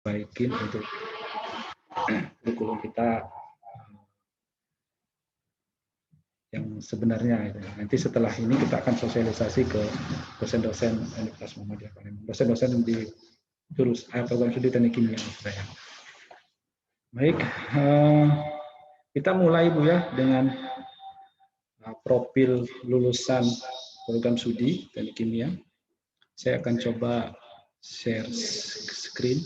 baikin untuk kurikulum kita yang sebenarnya. Nanti setelah ini kita akan sosialisasi ke dosen-dosen Universitas Muhammadiyah Palembang, dosen-dosen di program studi teknik kimia. Baik, kita mulai Bu ya dengan profil lulusan program studi teknik kimia. Saya akan coba share screen.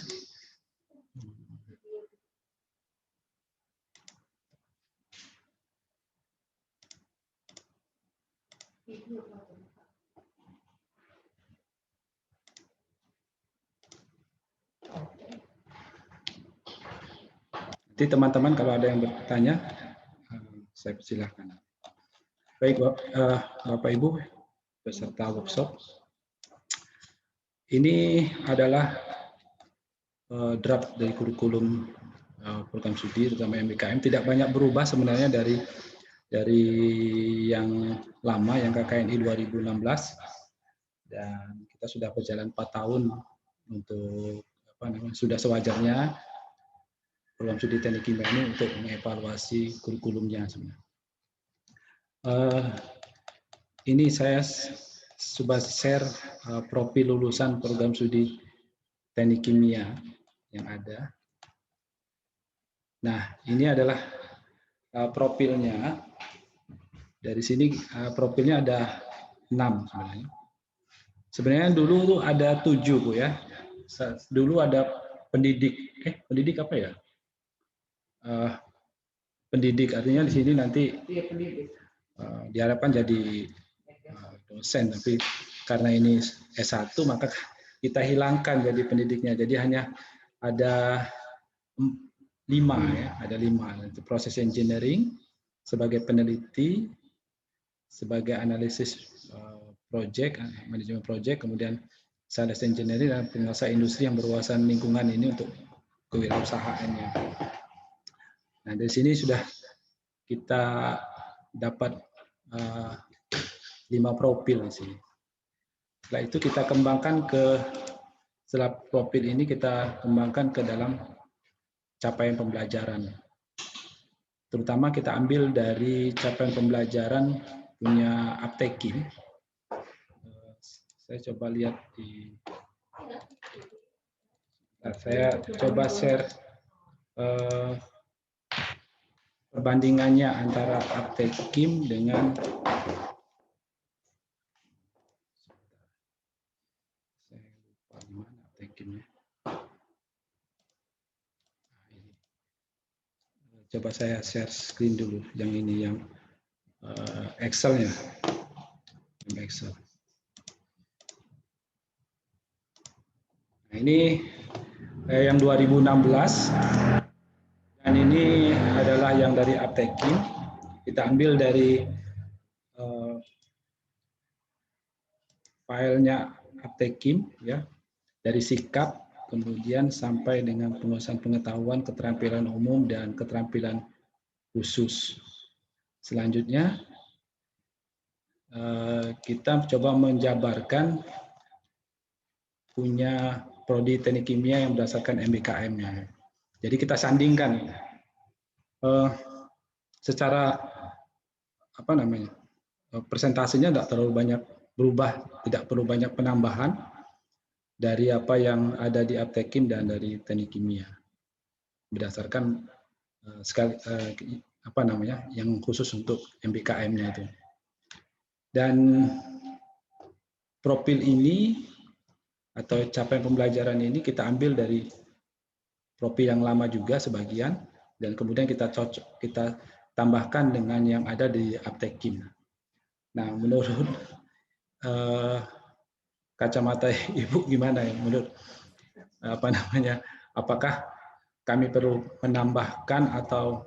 Nanti teman-teman kalau ada yang bertanya, saya persilahkan. Baik, Bapak Ibu peserta workshop, ini adalah draft dari kurikulum program studi terutama MBKM. Tidak banyak berubah sebenarnya dari yang lama, yang KKNI 2016, dan kita sudah berjalan 4 tahun untuk sudah sewajarnya program studi teknik kimia ini untuk mengevaluasi kurikulumnya sebenarnya. Ini saya coba share profil lulusan program studi teknik kimia yang ada. Nah, ini adalah profilnya. Dari sini profilnya ada 6 sebenarnya. Sebenarnya dulu ada 7 Bu ya. Dulu ada pendidik. Pendidik apa ya? Pendidik, artinya di sini nanti diharapkan jadi dosen, tapi karena ini S1 maka kita hilangkan jadi pendidiknya. Jadi hanya ada 5 ya, ada 5. Proses engineering sebagai peneliti, sebagai analisis project, manajemen project, kemudian sales engineering dan penguasa industri yang berwawasan lingkungan ini untuk kewirausahaannya. Nah, dari sini sudah kita dapat 5 profil di sini. Setelah itu kita kembangkan setelah profil ini kita kembangkan ke dalam capaian pembelajaran. Terutama kita ambil dari capaian pembelajaran punya Aptekim. Saya coba lihat saya coba share perbandingannya antara Aptekim dengan saya lupa di mana Aptekimnya. Coba saya share screen dulu yang ini, yang Excel-nya. Excel. Nah, ini yang 2016, dan ini adalah yang dari Aptekim. Kita ambil dari filenya Aptekim ya, dari sikap, kemudian sampai dengan penguasaan pengetahuan, keterampilan umum dan keterampilan khusus. Selanjutnya kita coba menjabarkan punya prodi teknik kimia yang berdasarkan MBKM-nya. Jadi kita sandingkan secara persentasenya tidak terlalu banyak berubah, tidak perlu banyak penambahan dari apa yang ada di Aptekim dan dari teknik kimia berdasarkan yang khusus untuk MBKM-nya itu. Dan profil ini atau capaian pembelajaran ini kita ambil dari profil yang lama juga sebagian, dan kemudian kita tambahkan dengan yang ada di Aptekim. Nah, menurut kacamata Ibu gimana ya? Menurut apakah kami perlu menambahkan atau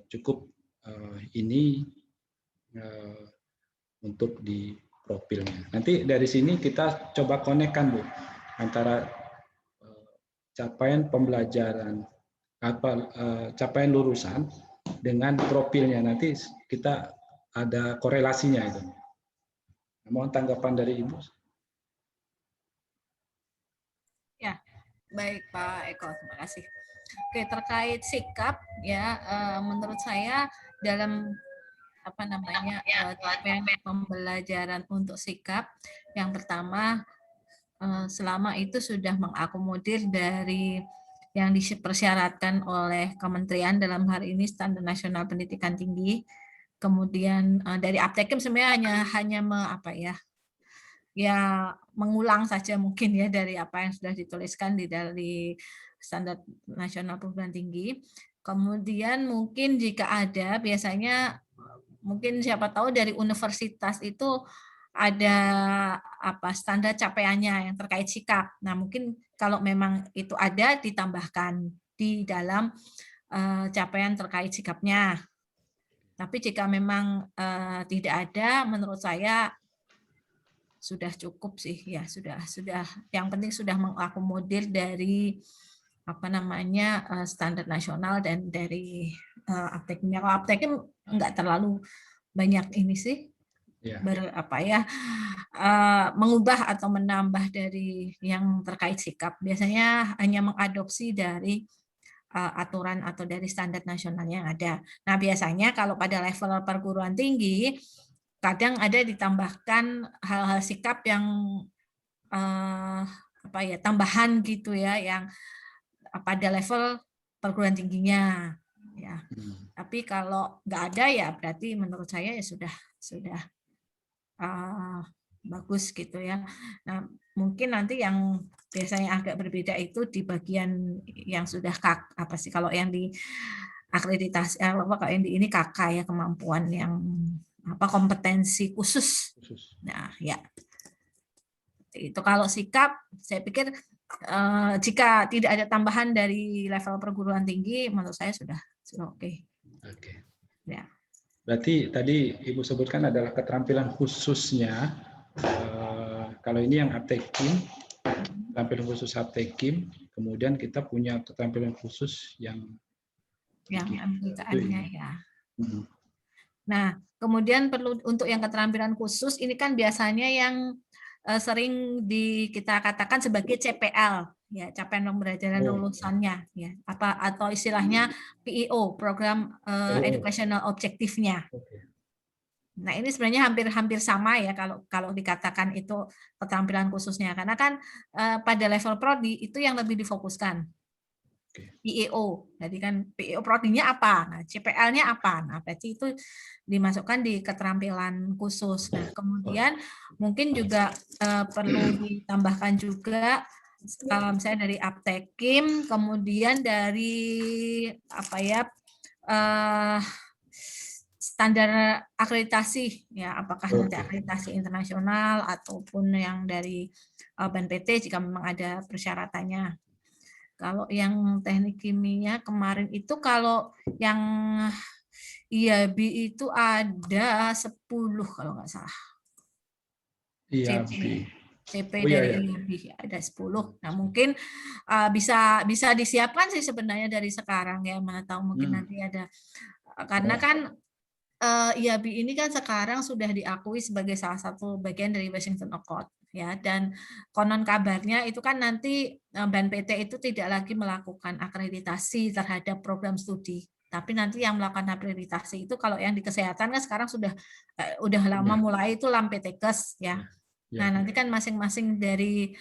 cukup ini untuk di profilnya? Nanti dari sini kita coba konekkan Bu antara capaian pembelajaran capaian lulusan dengan profilnya. Nanti kita ada korelasinya itu. Mohon tanggapan dari Ibu. Ya, Baik Pak Eko, terima kasih. Oke, terkait sikap ya, menurut saya dalam apa namanya capaian pembelajaran untuk sikap, yang pertama selama itu sudah mengakomodir dari yang dipersyaratkan oleh kementerian, dalam hal ini Standar Nasional Pendidikan Tinggi. Kemudian dari Aptekim sebenarnya hanya mengulang saja mungkin ya dari apa yang sudah dituliskan dari Standar Nasional Perguruan Tinggi. Kemudian mungkin jika ada, biasanya mungkin siapa tahu dari universitas itu ada standar capaiannya yang terkait sikap. Nah, mungkin kalau memang itu ada, ditambahkan di dalam capaian terkait sikapnya. Tapi jika memang tidak ada, menurut saya sudah cukup sih ya, sudah. Yang penting sudah mengakomodir dari standar nasional dan dari Aptekim. Kalau Aptekim nggak terlalu banyak ini sih mengubah atau menambah dari yang terkait sikap. Biasanya hanya mengadopsi dari aturan atau dari standar nasional yang ada. Nah, biasanya kalau pada level perguruan tinggi kadang ada ditambahkan hal-hal sikap yang tambahan gitu ya, yang pada level perguruan tingginya ya. Tapi kalau nggak ada ya berarti menurut saya ya sudah bagus gitu ya. Nah, mungkin nanti yang biasanya agak berbeda itu di bagian yang sudah kalau yang di akreditasi kalau yang di ini KK ya, kemampuan yang kompetensi khusus. Nah, ya. Itu kalau sikap saya pikir jika tidak ada tambahan dari level perguruan tinggi menurut saya sudah oke. Oke. Ya. Berarti tadi Ibu sebutkan adalah keterampilan khususnya. Kalau ini yang Aptekim, keterampilan khusus Aptekim, kemudian kita punya keterampilan khusus yang MBKM-nya ya. Nah, kemudian perlu untuk yang keterampilan khusus ini kan biasanya yang sering kita katakan sebagai CPL ya, capaian pembelajaran lulusannya ya, atau istilahnya PEO, program educational objektifnya. Nah, ini sebenarnya hampir sama ya kalau dikatakan itu keterampilan khususnya, karena kan pada level prodi itu yang lebih difokuskan. PEO, jadi kan PEO prodinya apa, nah CPL-nya apa, nah berarti itu dimasukkan di keterampilan khusus. Nah kemudian mungkin juga perlu ditambahkan juga misalnya dari Aptekim, kemudian dari standar akreditasi ya, apakah nanti akreditasi internasional ataupun yang dari BNPT jika memang ada persyaratannya. Kalau yang teknik kimia kemarin itu, kalau yang IAB itu ada 10 kalau nggak salah. CP dari IAB ada 10. Nah, mungkin bisa disiapkan sih sebenarnya dari sekarang ya, mana tahu mungkin nanti ada, karena kan IAB ini kan sekarang sudah diakui sebagai salah satu bagian dari Washington Accord ya, dan konon kabarnya itu kan nanti BNPT itu tidak lagi melakukan akreditasi terhadap program studi, tapi nanti yang melakukan akreditasi itu kalau yang di kesehatan kan sekarang sudah lama mulai itu LAMPTKes ya. Nah, nanti kan masing-masing dari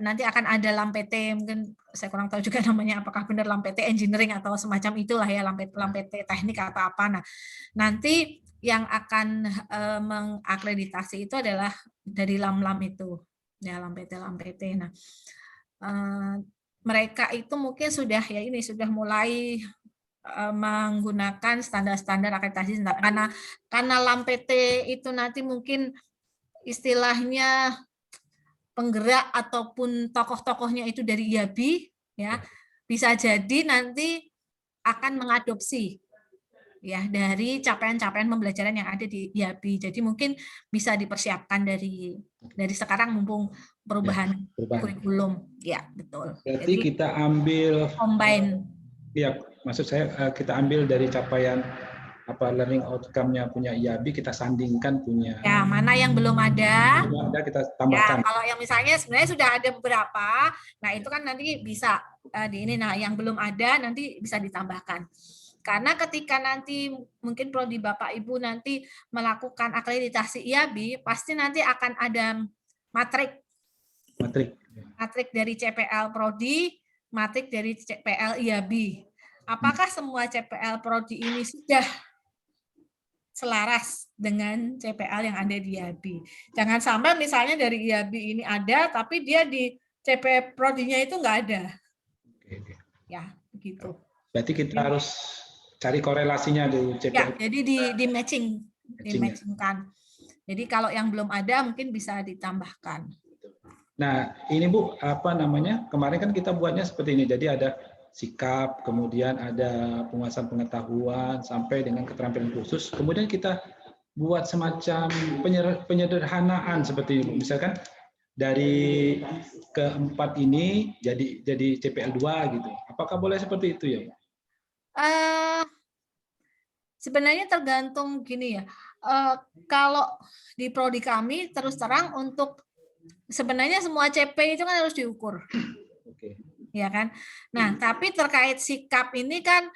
nanti akan ada LAMPT, mungkin saya kurang tahu juga namanya apakah benar LAMPT engineering atau semacam itulah ya, LAMPT teknik atau apa. Nah, nanti yang akan mengakreditasi itu adalah dari LAM itu ya, LAMPT. Nah, mereka itu mungkin sudah mulai menggunakan standar-standar akreditasi, karena LAMPT itu nanti mungkin istilahnya penggerak ataupun tokoh-tokohnya itu dari IAB ya, bisa jadi nanti akan mengadopsi ya dari capaian-capaian pembelajaran yang ada di IAB. Jadi mungkin bisa dipersiapkan dari sekarang mumpung perubahan kurikulum. Ya, betul. Berarti jadi, kita ambil combine. Ya, maksud saya kita ambil dari capaian learning outcome-nya punya IAB, kita sandingkan punya. Ya, mana yang belum ada? Belum ada kita Ya, tambahkan. kalau yang misalnya sebenarnya sudah ada beberapa, nah itu kan nanti bisa di ini. Nah, yang belum ada nanti bisa ditambahkan. Karena ketika nanti mungkin prodi Bapak Ibu nanti melakukan akreditasi IAB, pasti nanti akan ada matrik dari CPL Prodi, matrik dari CPL IAB. Apakah semua CPL Prodi ini sudah selaras dengan CPL yang ada di IAB? Jangan sampai misalnya dari IAB ini ada, tapi dia di CPL Prodinya itu nggak ada. Ya, begitu. Berarti kita harus cari korelasinya di CPL. Ya, jadi di matchingkan. Jadi kalau yang belum ada mungkin bisa ditambahkan. Nah, ini Bu, kemarin kan kita buatnya seperti ini. Jadi ada sikap, kemudian ada penguasaan pengetahuan, sampai dengan keterampilan khusus. Kemudian kita buat semacam penyederhanaan seperti ini. Misalkan dari keempat ini jadi CPL 2 gitu. Apakah boleh seperti itu ya? Sebenarnya tergantung gini ya. Kalau di prodi kami terus terang untuk sebenarnya semua CP itu kan harus diukur. Oke. Ya kan? Nah, tapi terkait sikap ini kan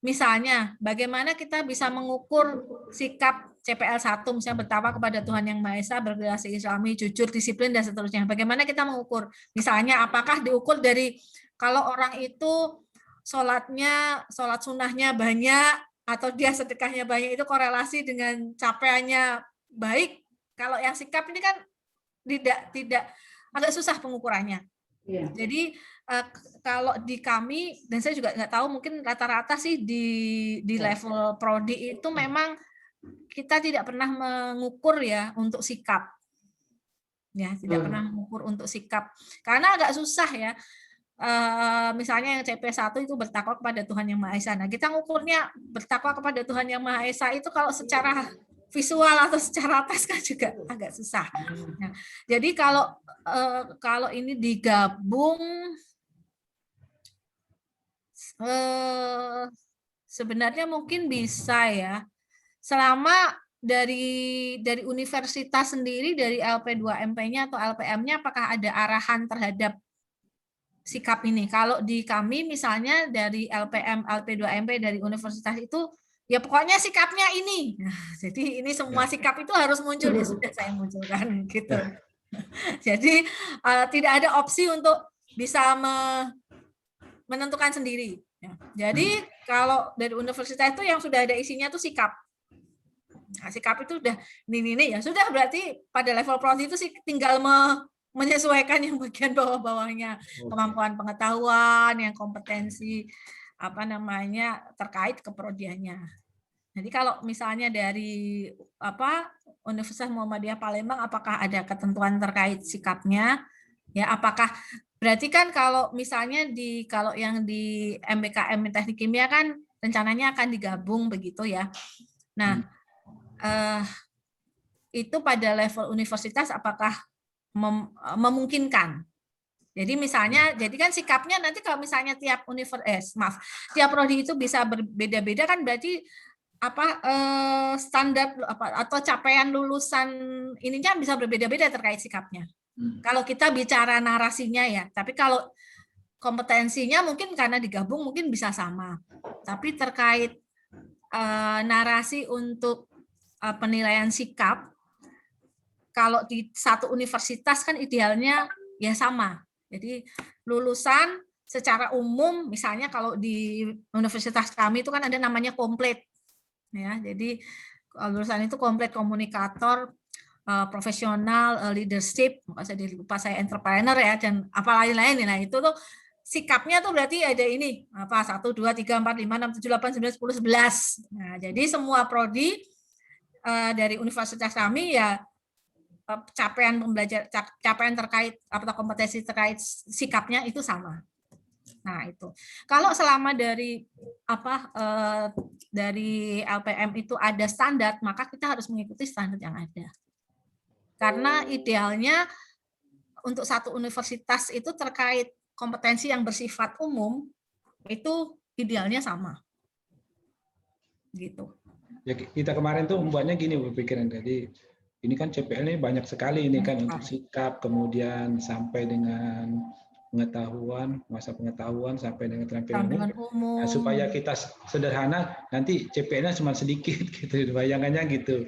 misalnya bagaimana kita bisa mengukur sikap CPL 1 misalnya bertakwa kepada Tuhan Yang Maha Esa, bergenerasi Islami, jujur, disiplin dan seterusnya. Bagaimana kita mengukur? Misalnya apakah diukur dari kalau orang itu sholat sunnahnya banyak atau dia sedekahnya banyak, itu korelasi dengan capaiannya baik. Kalau yang sikap ini kan tidak agak susah pengukurannya. Yeah. Jadi kalau di kami, dan saya juga nggak tahu, mungkin rata-rata sih di level prodi itu memang kita tidak pernah mengukur ya untuk sikap. Ya, tidak pernah mengukur untuk sikap. Karena agak susah ya. Misalnya yang CP1 itu bertakwa kepada Tuhan Yang Maha Esa. Nah, kita ngukurnya bertakwa kepada Tuhan Yang Maha Esa itu kalau secara visual atau secara tes kan juga agak susah. Nah, jadi kalau ini digabung, sebenarnya mungkin bisa ya. Selama dari universitas sendiri, dari LP2MP-nya atau LPM-nya, apakah ada arahan terhadap sikap ini? Kalau di kami misalnya dari LPM, LP2MP dari universitas itu, ya pokoknya sikapnya ini. Nah, jadi ini semua sikap itu harus muncul, ya sudah saya munculkan gitu. Jadi tidak ada opsi untuk bisa menentukan sendiri. Jadi kalau dari universitas itu yang sudah ada isinya itu sikap. Nah, sikap itu udah ini ya sudah, berarti pada level prodi itu sih tinggal menyesuaikan yang bagian bawah-bawahnya, kemampuan pengetahuan, yang kompetensi terkait keprodiannya. Jadi kalau misalnya dari Universitas Muhammadiyah Palembang, apakah ada ketentuan terkait sikapnya? Ya, apakah berarti kan kalau misalnya kalau yang di MBKM Teknik Kimia kan rencananya akan digabung begitu ya. Nah, itu pada level universitas apakah memungkinkan? Jadi misalnya, jadi kan sikapnya nanti kalau misalnya tiap tiap prodi itu bisa berbeda-beda kan, berarti standar atau capaian lulusan ininya bisa berbeda-beda terkait sikapnya. Kalau kita bicara narasinya ya, tapi kalau kompetensinya mungkin karena digabung mungkin bisa sama. Tapi terkait narasi untuk penilaian sikap, kalau di satu universitas kan idealnya ya sama. Jadi lulusan secara umum, misalnya kalau di universitas kami itu kan ada namanya komplit. Ya, jadi lulusan itu komplit komunikator, profesional, leadership, saya entrepreneur ya, dan apa lain-lain. Nah, itu tuh sikapnya tuh berarti ada ini 1, 2, 3, 4, 5, 6, 7, 8, 9, 10, 11. Nah, jadi semua prodi dari universitas kami ya capaian terkait atau kompetensi terkait sikapnya itu sama. Nah, itu. Kalau selama dari dari LPM itu ada standar, maka kita harus mengikuti standar yang ada. Karena idealnya untuk satu universitas itu terkait kompetensi yang bersifat umum itu idealnya sama. Gitu. Ya, kita kemarin tuh membuatnya gini berpikiran. Jadi ini kan CPL ini banyak sekali ini kan untuk sikap, kemudian sampai dengan pengetahuan, masa pengetahuan sampai dengan keterampilan umum. Nah, supaya kita sederhana, nanti CPL-nya cuma sedikit gitu, bayangannya gitu.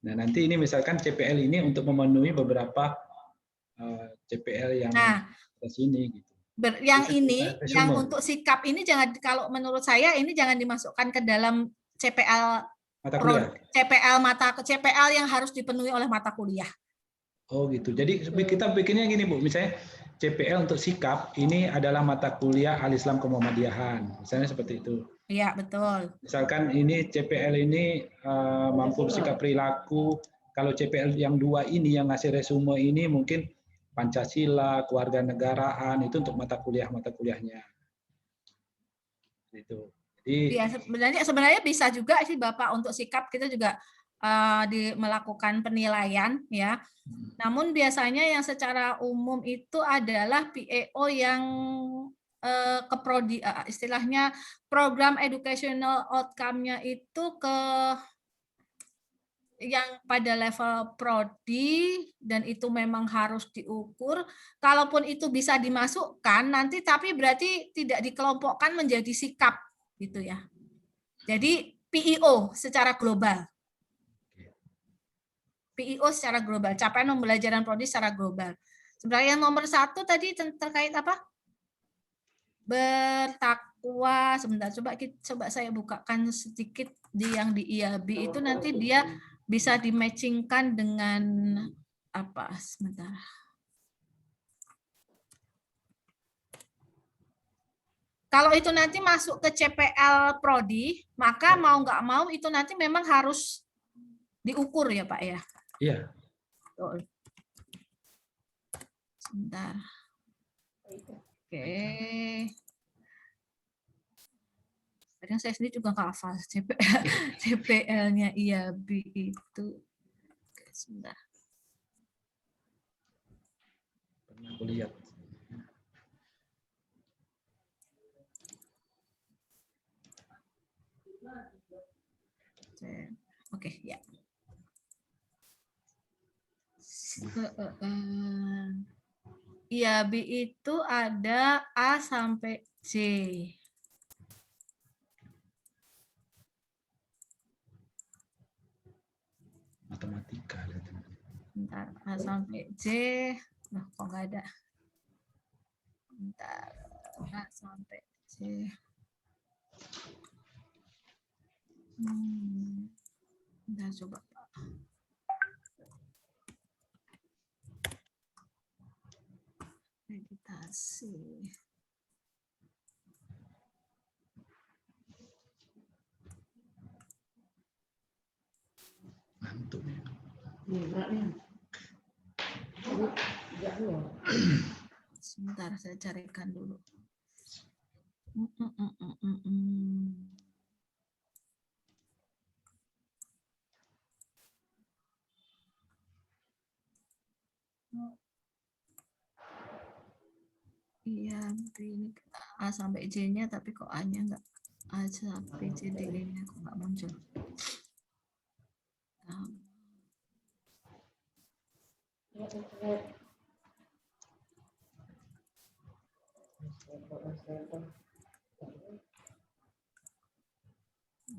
Nah, nanti ini misalkan CPL ini untuk memenuhi beberapa CPL yang ke sini gitu. Yang untuk sikap ini jangan, kalau menurut saya ini jangan dimasukkan ke dalam CPL mata kuliah. CPL yang harus dipenuhi oleh mata kuliah. Oh gitu. Jadi kita bikinnya gini Bu, misalnya CPL untuk sikap ini adalah mata kuliah Al-Islam Kemuhammadiyahan, misalnya seperti itu. Iya betul. Misalkan ini CPL ini mampu sikap perilaku. Kalau CPL yang 2 ini yang ngasih resume ini mungkin Pancasila, kewarganegaraan itu untuk mata kuliahnya. Gitu. Jadi ya, sebenarnya bisa juga sih Bapak, untuk sikap kita juga melakukan penilaian ya. Namun biasanya yang secara umum itu adalah PEO yang istilahnya program educational outcome-nya itu yang pada level prodi, dan itu memang harus diukur. Kalaupun itu bisa dimasukkan nanti, tapi berarti tidak dikelompokkan menjadi sikap gitu ya. Jadi PEO secara global. PEO secara global, capaian pembelajaran prodi secara global. Sebenarnya yang nomor 1 tadi terkait apa? Bertakwa. Sebentar, coba saya bukakan sedikit yang di IAB itu, nanti dia bisa dimatchingkan dengan apa? Sebentar. Kalau itu nanti masuk ke CPL prodi, maka mau nggak mau itu nanti memang harus diukur ya Pak ya? Iya. Betul. Sebentar. Oke. Kadang saya sendiri juga nggak hafal CPL-nya IAB itu. Oke, sebentar. Pernah aku lihat. Oke, ya. IAB itu ada A sampai C. Matematika. Bentar, A sampai C. Nah, kok nggak ada? Bentar, A sampai C. Bentar, coba Pak. Meditasi. Ngantuk. Sebentar, saya carikan dulu. Iya, ini A sampai J-nya, tapi kok A-nya enggak, A sampai C, D-nya kok enggak muncul.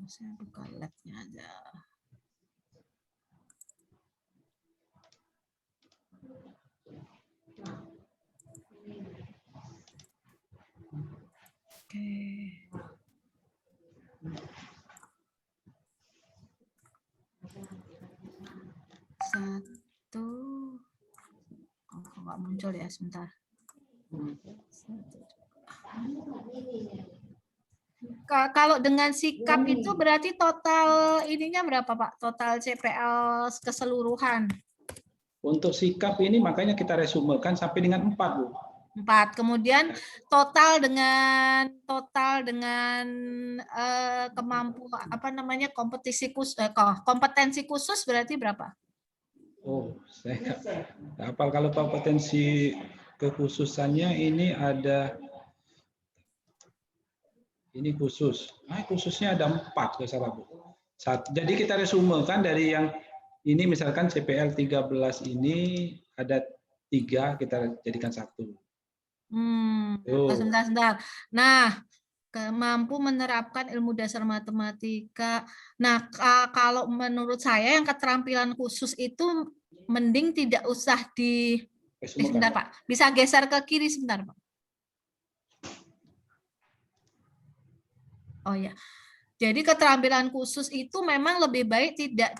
Saya buka lab-nya aja. Oke. Satu. Oh, kok nggak muncul ya, sebentar. Kalau dengan sikap itu berarti total ininya berapa Pak? Total CPL keseluruhan? Untuk sikap ini makanya kita resumekan sampai dengan 4 Bu. 4. Kemudian total dengan kemampuan apa namanya, kompetensi khusus berarti berapa? Oh, saya nggak hafal. Kalau kompetensi kekhususannya ini ada, ini khusus. Khususnya ada 4 kalau salah Bu. Jadi kita resume kan dari yang ini misalkan CPL 13 ini ada 3 kita jadikan 1. Sebentar. Nah, mampu menerapkan ilmu dasar matematika. Nah, kalau menurut saya yang keterampilan khusus itu mending tidak usah sebentar Pak. Bisa geser ke kiri sebentar Pak. Oh ya. Jadi keterampilan khusus itu memang lebih baik tidak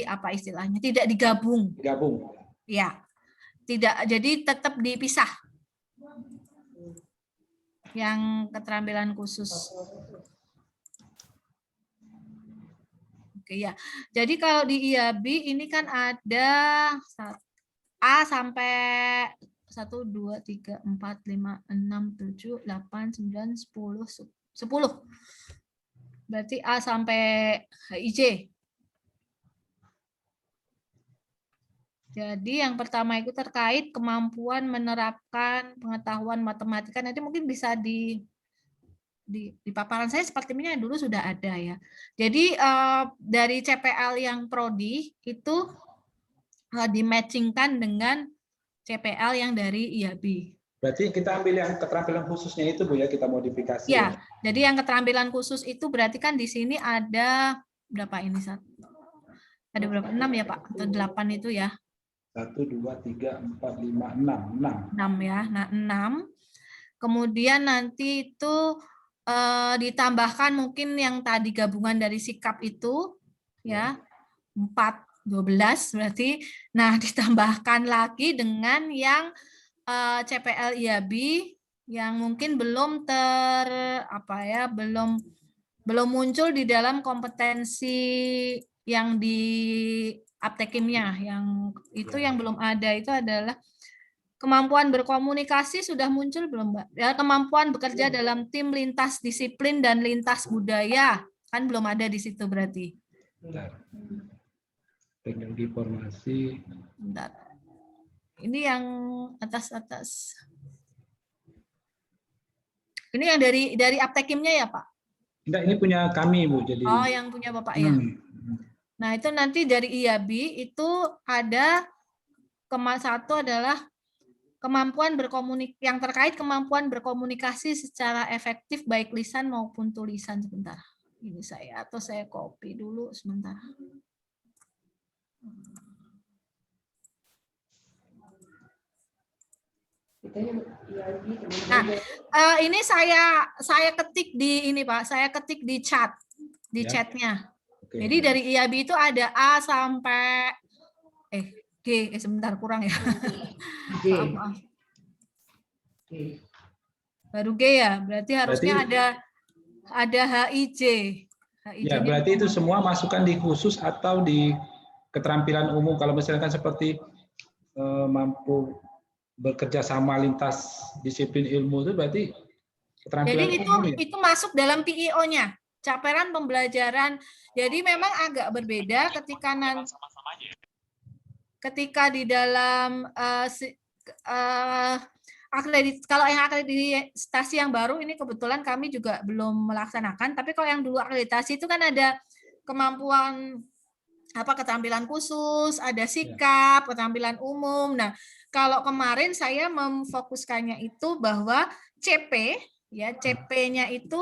apa istilahnya, tidak digabung. Digabung. Ya. Tidak, jadi tetap dipisah. Yang keterampilan khusus. Oke ya. Jadi kalau di IAB ini kan ada A sampai 1, 2, 3, 4, 5, 6, 7, 8, 9, 10. Berarti A sampai HIJ. Jadi yang pertama itu terkait kemampuan menerapkan pengetahuan matematika. Nanti mungkin bisa di paparan saya seperti ini dulu sudah ada ya. Jadi dari CPL yang prodi itu dimatchingkan dengan CPL yang dari IAB. Berarti kita ambil yang keterampilan khususnya itu Bu ya, kita modifikasi. Ya, jadi yang keterampilan khusus itu berarti kan di sini ada berapa ini? Ada berapa? 6 ya Pak? Atau 8 itu ya? 1, 2, 3, 4, 5, 6. 6 ya. Nah, 6. Kemudian nanti itu ditambahkan mungkin yang tadi gabungan dari sikap itu ya. 4, 12 berarti. Nah, ditambahkan lagi dengan yang CPL IAB yang mungkin belum belum muncul di dalam kompetensi yang di aptekimnya, yang itu yang belum ada itu adalah kemampuan berkomunikasi. Sudah muncul belum Mbak? Ya, kemampuan bekerja dalam tim lintas disiplin dan lintas budaya kan belum ada di situ berarti. Teknologi informasi. Bentar. Ini yang atas. Ini yang dari aptekimnya ya Pak? Enggak, ini punya kami Bu. Jadi. Oh, yang punya Bapak ya. Nah, itu nanti dari IAB itu ada satu adalah kemampuan yang terkait kemampuan berkomunikasi secara efektif baik lisan maupun tulisan. Sebentar. Ini saya copy dulu sebentar. Nah, ini saya ketik di ini Pak, saya ketik di chatnya. Okay. Jadi dari IAB itu ada A sampai G, sebentar kurang ya. Maaf. Baru G ya, berarti harusnya ada HIJ. Ya, berarti itu semua masukan di khusus atau di keterampilan umum. Kalau misalkan seperti mampu bekerja sama lintas disiplin ilmu itu berarti keterampilan umum. Jadi itu masuk dalam PIO-nya, capaian pembelajaran. Jadi memang agak berbeda ketika di dalam kalau yang akreditasi yang baru ini kebetulan kami juga belum melaksanakan, tapi kalau yang dulu akreditasi itu kan ada kemampuan keterampilan khusus, ada sikap, keterampilan umum. Nah, kalau kemarin saya memfokuskannya itu bahwa CP ya, CP-nya itu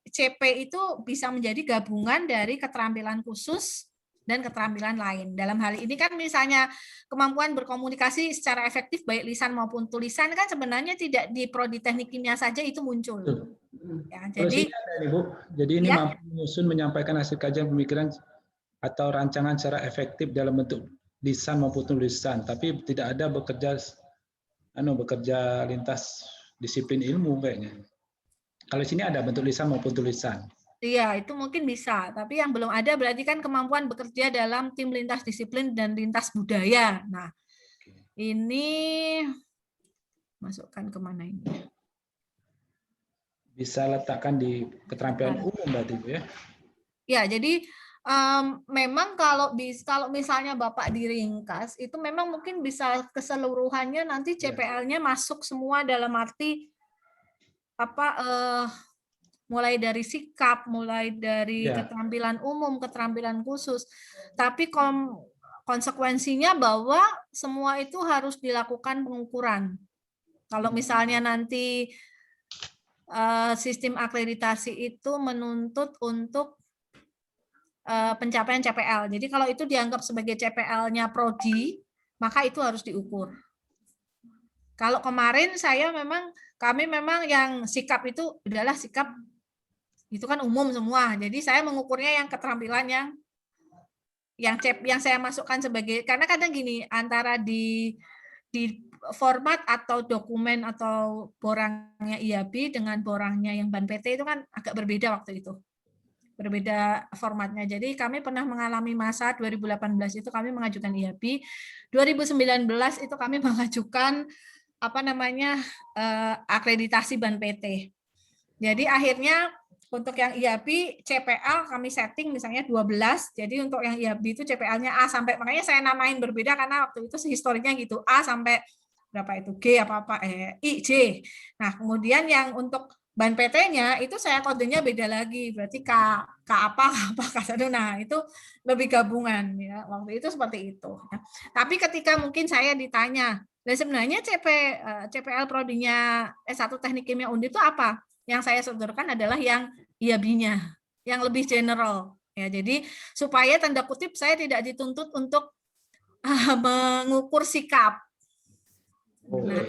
CP itu bisa menjadi gabungan dari keterampilan khusus dan keterampilan lain. Dalam hal ini kan misalnya kemampuan berkomunikasi secara efektif baik lisan maupun tulisan kan sebenarnya tidak di prodi teknik kimia saja itu muncul. Ya, jadi ini mampu menyusun menyampaikan hasil kajian pemikiran atau rancangan secara efektif dalam bentuk lisan maupun tulisan, tapi tidak ada bekerja lintas disiplin ilmu kayaknya. Kalau sini ada bentuk lisan maupun tulisan. Iya, itu mungkin bisa. Tapi yang belum ada berarti kan kemampuan bekerja dalam tim lintas disiplin dan lintas budaya. Nah, ini masukkan kemana ini? Bisa letakkan di keterampilan umum berarti ya? Ya, jadi memang kalau misalnya Bapak diringkas, itu memang mungkin bisa keseluruhannya nanti CPL-nya masuk semua dalam arti mulai dari sikap, mulai dari keterampilan umum, keterampilan khusus. Tapi konsekuensinya bahwa semua itu harus dilakukan pengukuran. Kalau misalnya nanti sistem akreditasi itu menuntut untuk pencapaian CPL. Jadi kalau itu dianggap sebagai CPL-nya prodi, maka itu harus diukur. Kalau kemarin kami memang yang sikap itu adalah sikap itu kan umum semua. Jadi saya mengukurnya yang keterampilan yang saya masukkan sebagai, karena kadang gini, antara di format atau dokumen atau borangnya IAB dengan borangnya yang Ban PT itu kan agak berbeda waktu itu. Berbeda formatnya. Jadi kami pernah mengalami masa 2018 itu kami mengajukan IAB, 2019 itu kami mengajukan akreditasi Ban PT. Jadi akhirnya untuk yang IAB CPL kami setting misalnya 12. Jadi untuk yang IAB itu CPL-nya A sampai, makanya saya namain berbeda karena waktu itu historiknya gitu, A sampai berapa itu, G I, J. Nah, kemudian yang untuk Ban PT-nya itu saya kodenya beda lagi, berarti K apa K1. Nah, itu lebih gabungan ya. Waktu itu seperti itu. Tapi ketika mungkin saya ditanya, dan sebenarnya CPL prodinya S1 Teknik Kimia Undip itu apa? Yang saya sodorkan adalah yang IAB-nya, yang lebih general. Ya, jadi supaya tanda kutip saya tidak dituntut untuk mengukur sikap. Nah,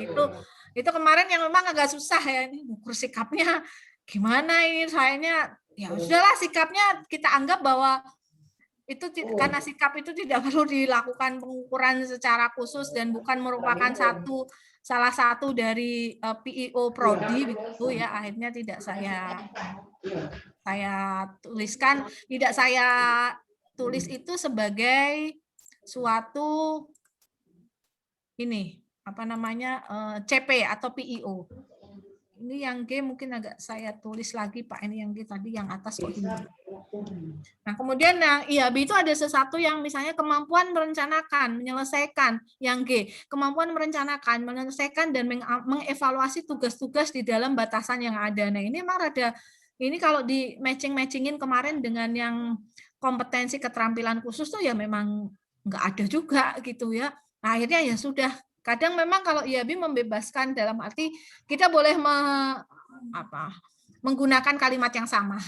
itu kemarin yang memang agak susah ya, ini mengukur sikapnya gimana ini, sayanya ya sudahlah, sikapnya kita anggap bahwa itu karena sikap itu tidak perlu dilakukan pengukuran secara khusus dan bukan merupakan salah satu dari PIO prodi begitu ya, akhirnya tidak saya tuliskan, tidak saya tulis itu sebagai suatu ini CP atau PIO. Ini yang G mungkin agak saya tulis lagi Pak, ini yang G tadi yang atas kok hilang. Nah, kemudian yang IAB itu ada sesuatu yang misalnya kemampuan merencanakan, menyelesaikan, yang G, kemampuan merencanakan, menyelesaikan dan mengevaluasi tugas-tugas di dalam batasan yang ada. Nah, ini memang ini kalau di matching-matchingin kemarin dengan yang kompetensi keterampilan khusus tuh ya memang nggak ada juga gitu ya. Nah, akhirnya ya sudah. Kadang memang kalau IAB membebaskan dalam arti kita boleh menggunakan kalimat yang sama.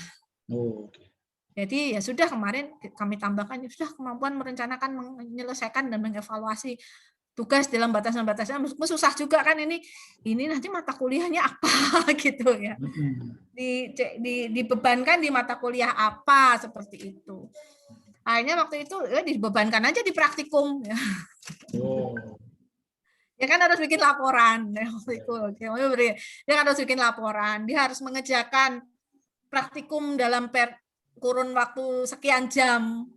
Jadi ya sudah, kemarin kami tambahkan ya sudah, kemampuan merencanakan, menyelesaikan dan mengevaluasi tugas dalam batasan-batasan. Susah juga kan ini nanti mata kuliahnya apa gitu ya. Dibebankan di mata kuliah apa seperti itu. Akhirnya waktu itu dibebankan aja di praktikum ya. Ya kan harus bikin laporan ya, waktu itu. Dia harus bikin laporan, dia harus mengerjakan praktikum dalam kurun waktu sekian jam,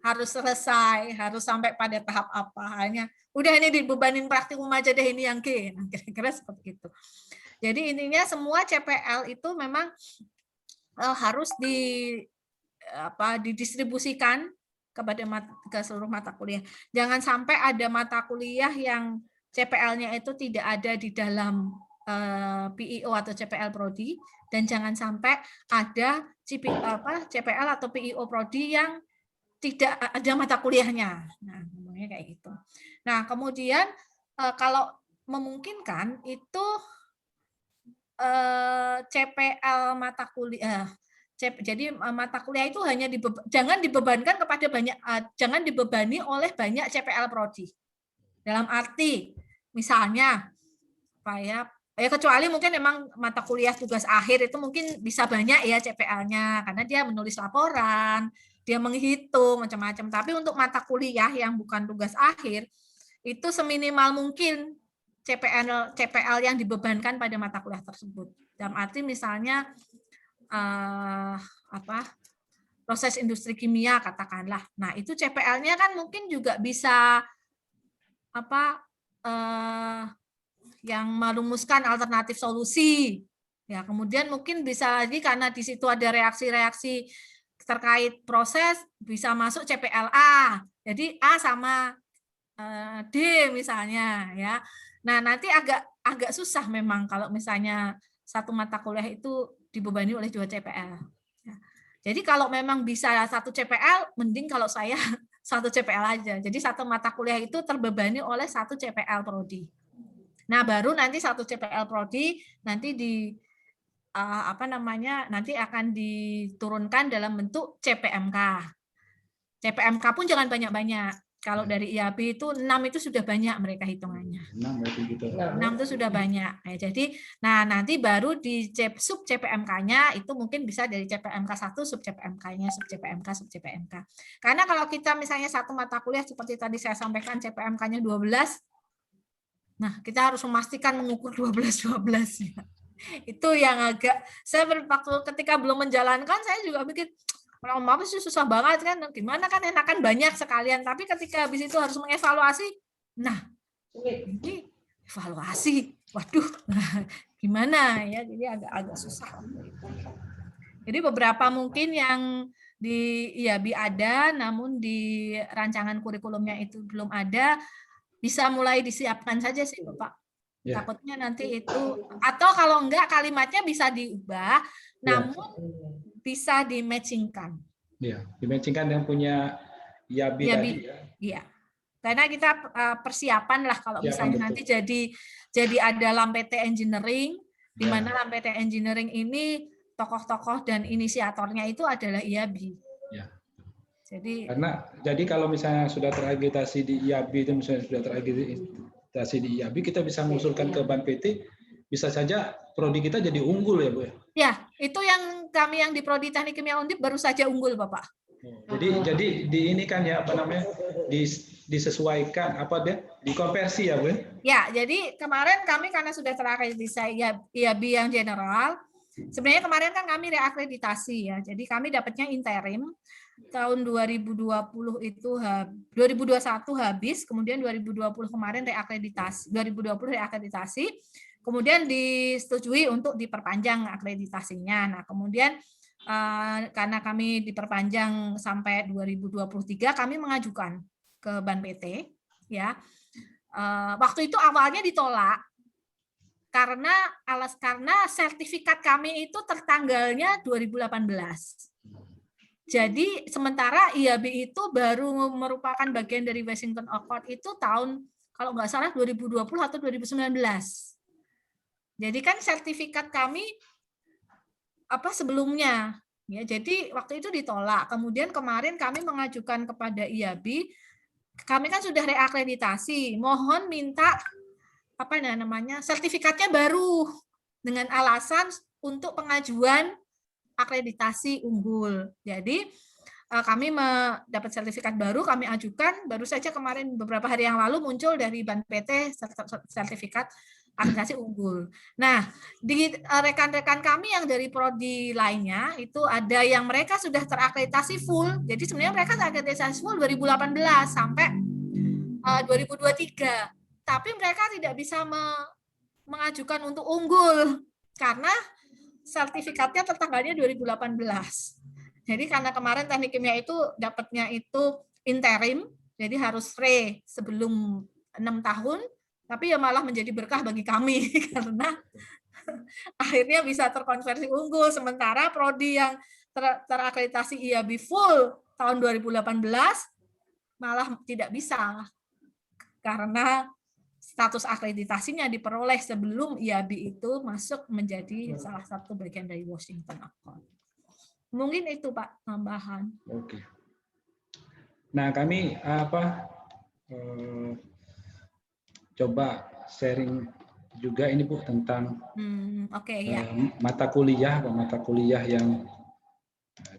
harus selesai, harus sampai pada tahap apa. Hanya udah ini dibebanin praktikum aja deh, ini yang G. Nah, kira-kira seperti itu. Jadi intinya semua CPL itu memang harus didistribusikan ke seluruh mata kuliah. Jangan sampai ada mata kuliah yang CPL-nya itu tidak ada di dalam PIO atau CPL prodi, dan jangan sampai ada CPL atau PIO prodi yang tidak ada mata kuliahnya. Nah, ngomongnya kayak gitu. Nah, kemudian kalau memungkinkan itu CPL mata kuliah. Jadi mata kuliah itu hanya jangan dibebankan kepada jangan dibebani oleh banyak CPL prodi. Dalam arti misalnya kecuali mungkin memang mata kuliah tugas akhir itu mungkin bisa banyak ya CPL-nya karena dia menulis laporan, dia menghitung macam-macam. Tapi untuk mata kuliah yang bukan tugas akhir itu seminimal mungkin CPL yang dibebankan pada mata kuliah tersebut. Dalam arti misalnya proses industri kimia katakanlah. Nah, itu CPL-nya kan mungkin juga bisa yang merumuskan alternatif solusi. Ya, kemudian mungkin bisa lagi karena di situ ada reaksi-reaksi terkait proses bisa masuk CPLA. Jadi A sama D misalnya ya. Nah, nanti agak susah memang kalau misalnya satu mata kuliah itu dibebani oleh 2 CPL. Ya. Jadi kalau memang bisa 1 CPL, mending kalau saya 1 CPL aja. Jadi 1 mata kuliah itu terbebani oleh 1 CPL prodi. Nah, baru nanti 1 CPL prodi nanti nanti akan diturunkan dalam bentuk CPMK. CPMK pun jangan banyak-banyak. Kalau dari IAB itu 6 itu sudah banyak mereka hitungannya. 6 itu sudah banyak. Nah, jadi nanti baru di sub CPMK-nya itu mungkin bisa dari CPMK 1 sub CPMK-nya, sub CPMK, sub CPMK. Karena kalau kita misalnya 1 mata kuliah seperti tadi saya sampaikan CPMK-nya 12, nah kita harus memastikan mengukur 12 ya. Itu yang agak saya waktu ketika belum menjalankan saya juga mikir apa sih susah banget kan, gimana kan enakan banyak sekalian, tapi ketika habis itu harus mengevaluasi, nah ini evaluasi, waduh gimana ya, jadi agak susah. Jadi beberapa mungkin yang di IAB ada, namun di rancangan kurikulumnya itu belum ada, bisa mulai disiapkan saja sih Bapak. Ya. Takutnya nanti itu, atau kalau enggak kalimatnya bisa diubah, namun bisa di-matchingkan. Iya, di-matchingkan yang punya IAB tadi ya. Iya. Karena kita persiapan lah kalau misalnya nanti jadi ada LAMPT Engineering, di mana LAMPT Engineering ini tokoh-tokoh dan inisiatornya itu adalah IAB. Ya. Jadi kalau misalnya sudah terakreditasi di IAB itu, misalnya sudah terakreditasi di IAB, kita bisa mengusulkan ke Ban PT, bisa saja prodi kita jadi unggul ya Bu ya. Ya, itu yang kami yang di Prodi Teknik Kimia Undip baru saja unggul Bapak. Jadi di ini kan ya disesuaikan dikonversi ya Bu. Ya, jadi kemarin kami karena sudah terakreditasi IAB yang general, sebenarnya kemarin kan kami reakreditasi ya. Jadi kami dapatnya interim tahun 2020 itu 2021 habis, kemudian 2020 kemarin reakreditasi, 2020 reakreditasi. Kemudian disetujui untuk diperpanjang akreditasinya. Nah, kemudian karena kami diperpanjang sampai 2023, kami mengajukan ke Ban PT, ya. Waktu itu awalnya ditolak karena sertifikat kami itu tertanggalnya 2018. Jadi sementara IAB itu baru merupakan bagian dari Washington Accord itu tahun kalau nggak salah 2020 atau 2019. Jadi kan sertifikat kami sebelumnya ya, jadi waktu itu ditolak. Kemudian kemarin kami mengajukan kepada IAB, kami kan sudah reakreditasi, mohon minta sertifikatnya baru dengan alasan untuk pengajuan akreditasi unggul. Jadi kami mendapat sertifikat baru, kami ajukan, baru saja kemarin beberapa hari yang lalu muncul dari Ban PT sertifikat akreditasi unggul. Nah, di rekan-rekan kami yang dari prodi lainnya itu ada yang mereka sudah terakreditasi full. Jadi sebenarnya mereka terakreditasi full 2018 sampai 2023. Tapi mereka tidak bisa mengajukan untuk unggul karena sertifikatnya tertanggalnya 2018. Jadi karena kemarin teknik kimia itu dapatnya itu interim, jadi harus sebelum 6 tahun, tapi ya malah menjadi berkah bagi kami karena akhirnya bisa terkonversi unggul, sementara prodi yang terakreditasi IAB full tahun 2018 malah tidak bisa karena status akreditasinya diperoleh sebelum IAB itu masuk menjadi salah satu bagian dari Washington Accord. Mungkin itu Pak tambahan. Oke. Nah kami coba sharing juga ini Bu tentang mata kuliah yang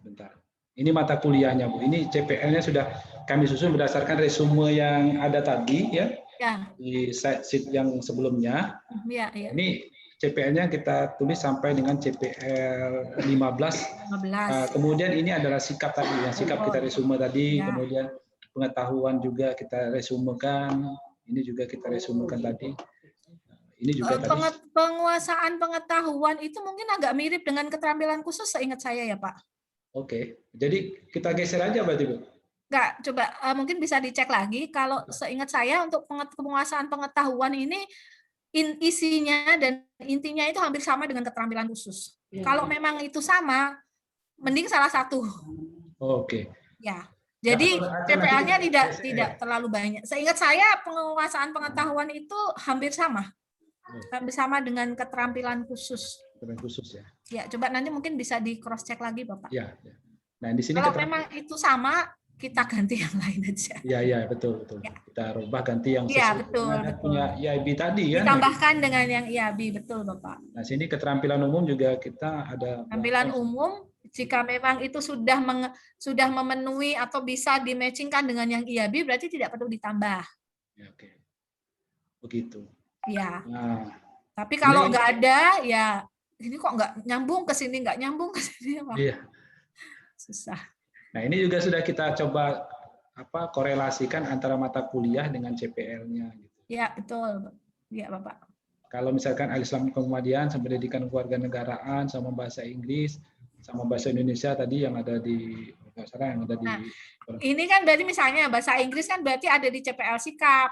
bentar. Ini mata kuliahnya Bu. Ini CPL-nya sudah kami susun berdasarkan resume yang ada tadi ya. Di sheet yang sebelumnya. Ini CPL-nya kita tulis sampai dengan CPL 15. Kemudian ini adalah sikap tadi, yang sikap kita resume tadi, kemudian pengetahuan juga kita resumekan, ini juga kita resumekan tadi. Ini juga penguasaan pengetahuan itu mungkin agak mirip dengan keterampilan khusus seingat saya ya Pak. Oke, jadi kita geser aja berarti Bu. Enggak, coba mungkin bisa dicek lagi. Kalau seingat saya untuk penguasaan pengetahuan ini isinya dan intinya itu hampir sama dengan keterampilan khusus. Kalau memang itu sama, mending salah satu. Oke. Ya. Jadi CPL-nya tidak terlalu banyak. Seingat saya penguasaan pengetahuan itu hampir sama. Hampir sama dengan keterampilan khusus. Keterampilan khusus ya. Ya, coba nanti mungkin bisa di cross check lagi, Bapak. Ya. Nah, di sini kalau memang itu sama, kita ganti yang lain aja. Iya, betul. Ya. Kita rubah ganti yang sesuai betul. punya IAB tadi ya. Ditambahkan dengan yang IAB, betul Bapak. Nah, sini keterampilan umum juga kita ada. Keterampilan umum, jika memang itu sudah memenuhi atau bisa dimatchingkan dengan yang IAB, berarti tidak perlu ditambah. Ya, oke. Begitu. Iya. Nah, tapi kalau nggak ada, ya ini kok nggak nyambung ke sini, nggak nyambung ke sini, Pak. Iya. Susah. Nah, ini juga sudah kita coba korelasikan antara mata kuliah dengan CPL-nya. Gitu. Ya, betul. Ya, Bapak. Kalau misalkan Al-Islam Kemudian sama pendidikan kewarganegaraan, sama bahasa Inggris, sama bahasa Indonesia tadi yang ada di yang ada di. Nah, ini kan berarti misalnya bahasa Inggris kan berarti ada di CPL sikap.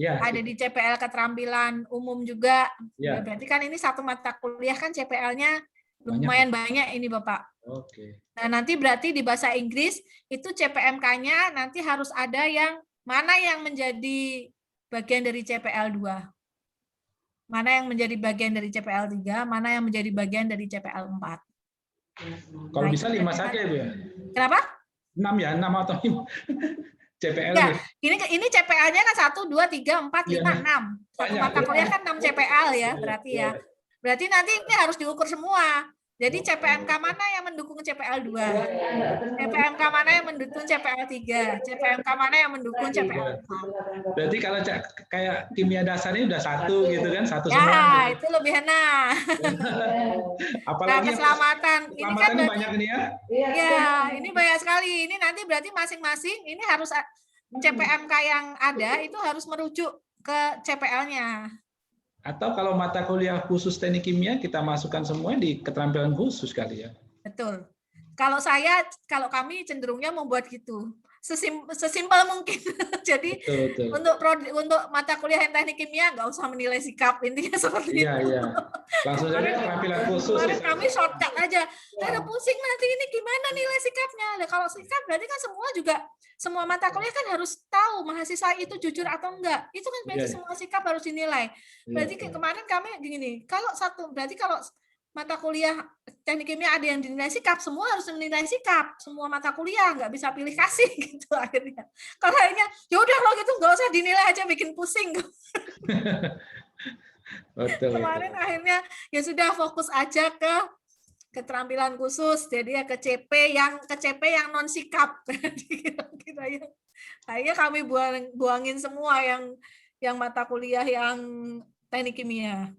Ya, ada di CPL keterampilan umum juga. Ya. Berarti kan ini satu mata kuliah kan CPL-nya lumayan banyak ini Bapak. Oke. Nah, nanti berarti di bahasa Inggris itu CPMK-nya nanti harus ada yang mana yang menjadi bagian dari CPL 2. Mana yang menjadi bagian dari CPL 3, mana yang menjadi bagian dari CPL 4. Kalau bisa 5 saja Ibu ya. Kenapa? 6 ya, 6 atau 5. CPL. Ya, ini CPL-nya kan 1 2 3 4 5 6. Satu mata kuliah kan 6 CPL ya, berarti ya. Berarti nanti ini harus diukur semua. Jadi CPMK mana yang mendukung CPL 2? CPMK mana yang mendukung CPL 3? CPMK mana yang mendukung CPL 4? Berarti kalau kayak kimia dasar ini udah 1 gitu kan, 1 ya, semua. Ya, itu lebih enak. Apalagi keselamatan. Ini kan berarti, banyak ini ya? Ya, ini banyak sekali. Ini nanti berarti masing-masing ini harus CPMK yang ada itu harus merujuk ke CPL-nya. Atau kalau mata kuliah khusus teknik kimia kita masukkan semua di keterampilan khusus kali ya. Betul. Kalau kami cenderungnya membuat gitu. Sesimpel mungkin. Jadi betul. Untuk mata kuliah yang teknik kimia nggak usah menilai sikap, intinya seperti itu. Iya. Langsung saja keterampilan khusus. Kami shortcut aja. Ada pusing nanti ini gimana nilai sikapnya. Nah, kalau sikap berarti kan semua mata kuliah kan harus tahu mahasiswa itu jujur atau enggak. Itu kan berarti semua sikap harus dinilai. Berarti kemarin kami gini, kalau mata kuliah teknik kimia ada yang dinilai sikap, semua harus menilai sikap, semua mata kuliah, nggak bisa pilih kasih gitu akhirnya. Kalau akhirnya ya udah kalau gitu nggak usah dinilai aja, bikin pusing. Betul. Kemarin akhirnya ya sudah fokus aja ke keterampilan khusus, jadi ya ke CP yang non sikap. Kira-kira akhirnya kami buangin semua yang mata kuliah yang teknik kimia.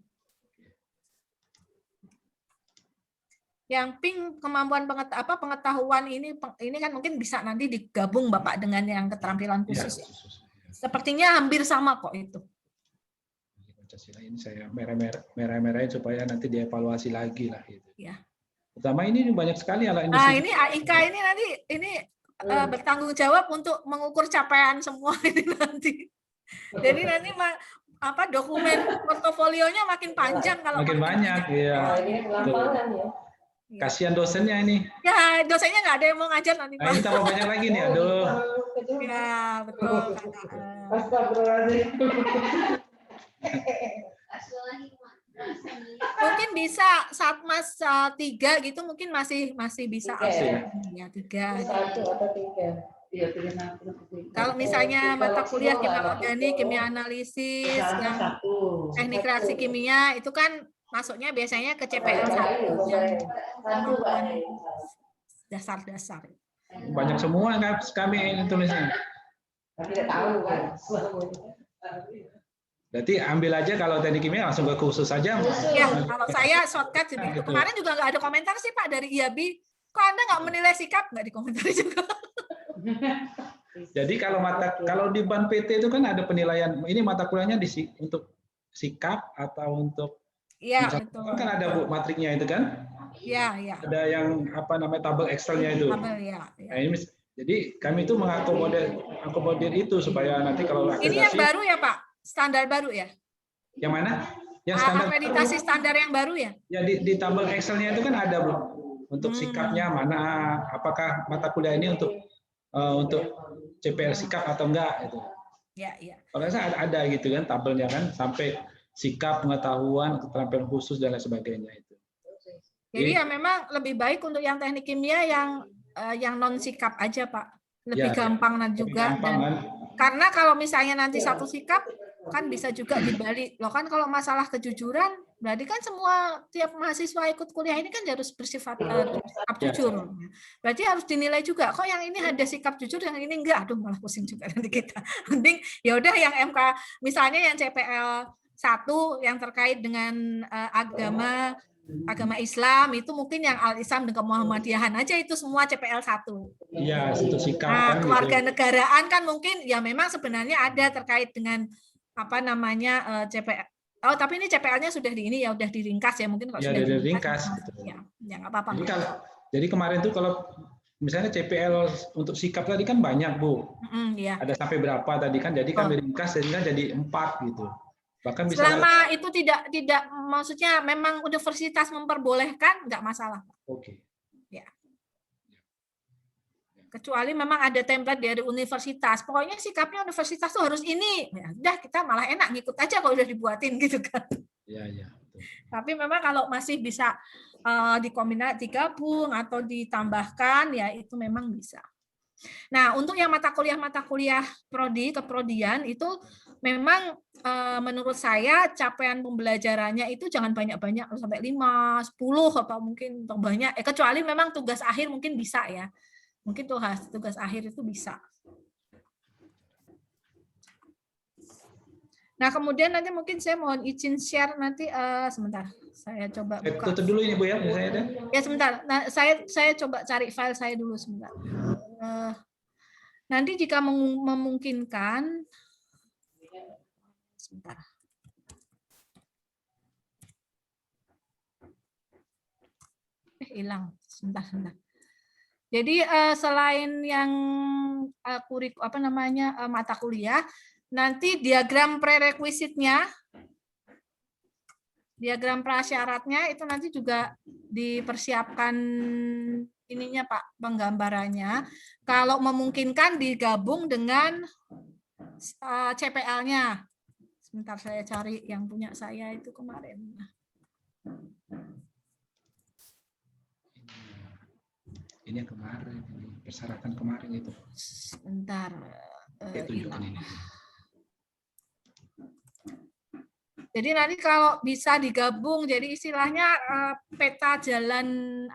Yang pink kemampuan pengetahuan ini kan mungkin bisa nanti digabung Bapak dengan yang keterampilan khusus. Ya. Sepertinya hampir sama kok itu. Pancasila ini saya merah-merahin supaya nanti dievaluasi lagi lah gitu. Ya. Pertama ini banyak sekali ala industri. Nah, ini AIK ini nanti bertanggung jawab untuk mengukur capaian semua ini nanti. Jadi nanti dokumen portofolionya makin panjang kalau makin banyak ya. Kasihan dosennya ini. Ya, dosennya nggak ada yang mau ngajar nanti. Nah, ini tambah banyak lagi nih, aduh. Ya, betul. Mungkin bisa Satmas 3 gitu, mungkin masih bisa. Ya, 3. Kalau misalnya mata kuliah kimia organik, kimia analisis, yang teknik reaksi kimia, itu kan masuknya biasanya ke CPL 1 yang dasar-dasar. Banyak semua kami tulisnya. Tidak tahu kan. Berarti ambil aja kalau teknik kimia langsung ke khusus saja. Ya, kalau saya shortcut gitu. Kemarin juga nggak ada komentar sih Pak dari IAB. Kok Anda nggak menilai sikap? Nggak dikomentari juga. Jadi kalau di BAN PT itu kan ada penilaian. Ini mata kuliahnya untuk sikap atau untuk. Iya, betul. Kan ada Bu matriknya itu kan? Iya. Ada yang tabel Excel-nya itu. Tabel, ya. Nah, ini, jadi kami itu mengakomodir itu supaya nanti kalau ini yang baru ya Pak, standar baru ya? Yang mana? Yang standar akreditasi standar yang baru ya? Ya di tabel Excel-nya itu kan ada, Bu. Untuk sikapnya mana, apakah mata kuliah ini untuk CPL sikap atau enggak itu. Ya, ya. Kalau saya ada gitu kan tabelnya kan sampai sikap, pengetahuan, keterampilan khusus dan lain sebagainya itu. Jadi ya memang lebih baik untuk yang teknik kimia yang non sikap aja, Pak. Lebih gampang juga. Gampang, kan? Karena kalau misalnya nanti satu sikap kan bisa juga dibalik. Loh kan kalau masalah kejujuran berarti kan semua tiap mahasiswa ikut kuliah ini kan harus bersifat sikap jujur. Berarti harus dinilai juga. Kok yang ini ada sikap jujur, yang ini enggak? Aduh, malah pusing juga nanti kita. Mending ya udah yang MK misalnya yang CPL 1 yang terkait dengan agama Islam itu mungkin yang Al-Islam dengan Muhammadiyahan aja itu semua CPL 1. Iya, itu sikap. Nah, kan, kewarganegaraan kan mungkin ya memang sebenarnya ada terkait dengan apa namanya CPL. Oh, tapi ini CPL-nya sudah udah diringkas ya mungkin kalau ya, sudah diringkas. Ya nggak apa-apa. Jadi kemarin tuh kalau misalnya CPL untuk sikap tadi kan banyak, Bu. Ya. Ada sampai berapa tadi kan? Jadi kan diringkas jadi 4 gitu. Bahkan bisa selama itu tidak maksudnya memang universitas memperbolehkan nggak masalah. Oke. Ya. Kecuali memang ada template dari universitas. Pokoknya sikapnya universitas tuh harus ini. Ya, udah kita malah enak ngikut aja kalau udah dibuatin gitu kan. Iya. Tapi memang kalau masih bisa dikombinasi digabung atau ditambahkan ya itu memang bisa. Nah, untuk yang mata kuliah prodi keprodian itu memang menurut saya capaian pembelajarannya itu jangan banyak-banyak sampai 5, 10 atau mungkin banyak kecuali memang tugas akhir mungkin bisa ya. Mungkin tugas akhir itu bisa. Nah, kemudian nanti mungkin saya mohon izin share nanti sebentar. Saya coba buka. Tutup dulu ini Bu ya, saya ada. Ya sebentar. Nah, saya coba cari file saya dulu sebentar. Nanti jika memungkinkan sebentar. Hilang. Sebentar. Jadi selain yang mata kuliah, nanti diagram prerequisite-nya, diagram prasyaratnya itu nanti juga dipersiapkan ininya Pak, penggambarannya. Kalau memungkinkan digabung dengan CPL-nya. Sebentar saya cari yang punya saya itu kemarin. Ini yang kemarin, persyaratan kemarin itu. Sebentar. Ini. Jadi nanti kalau bisa digabung, jadi istilahnya peta jalan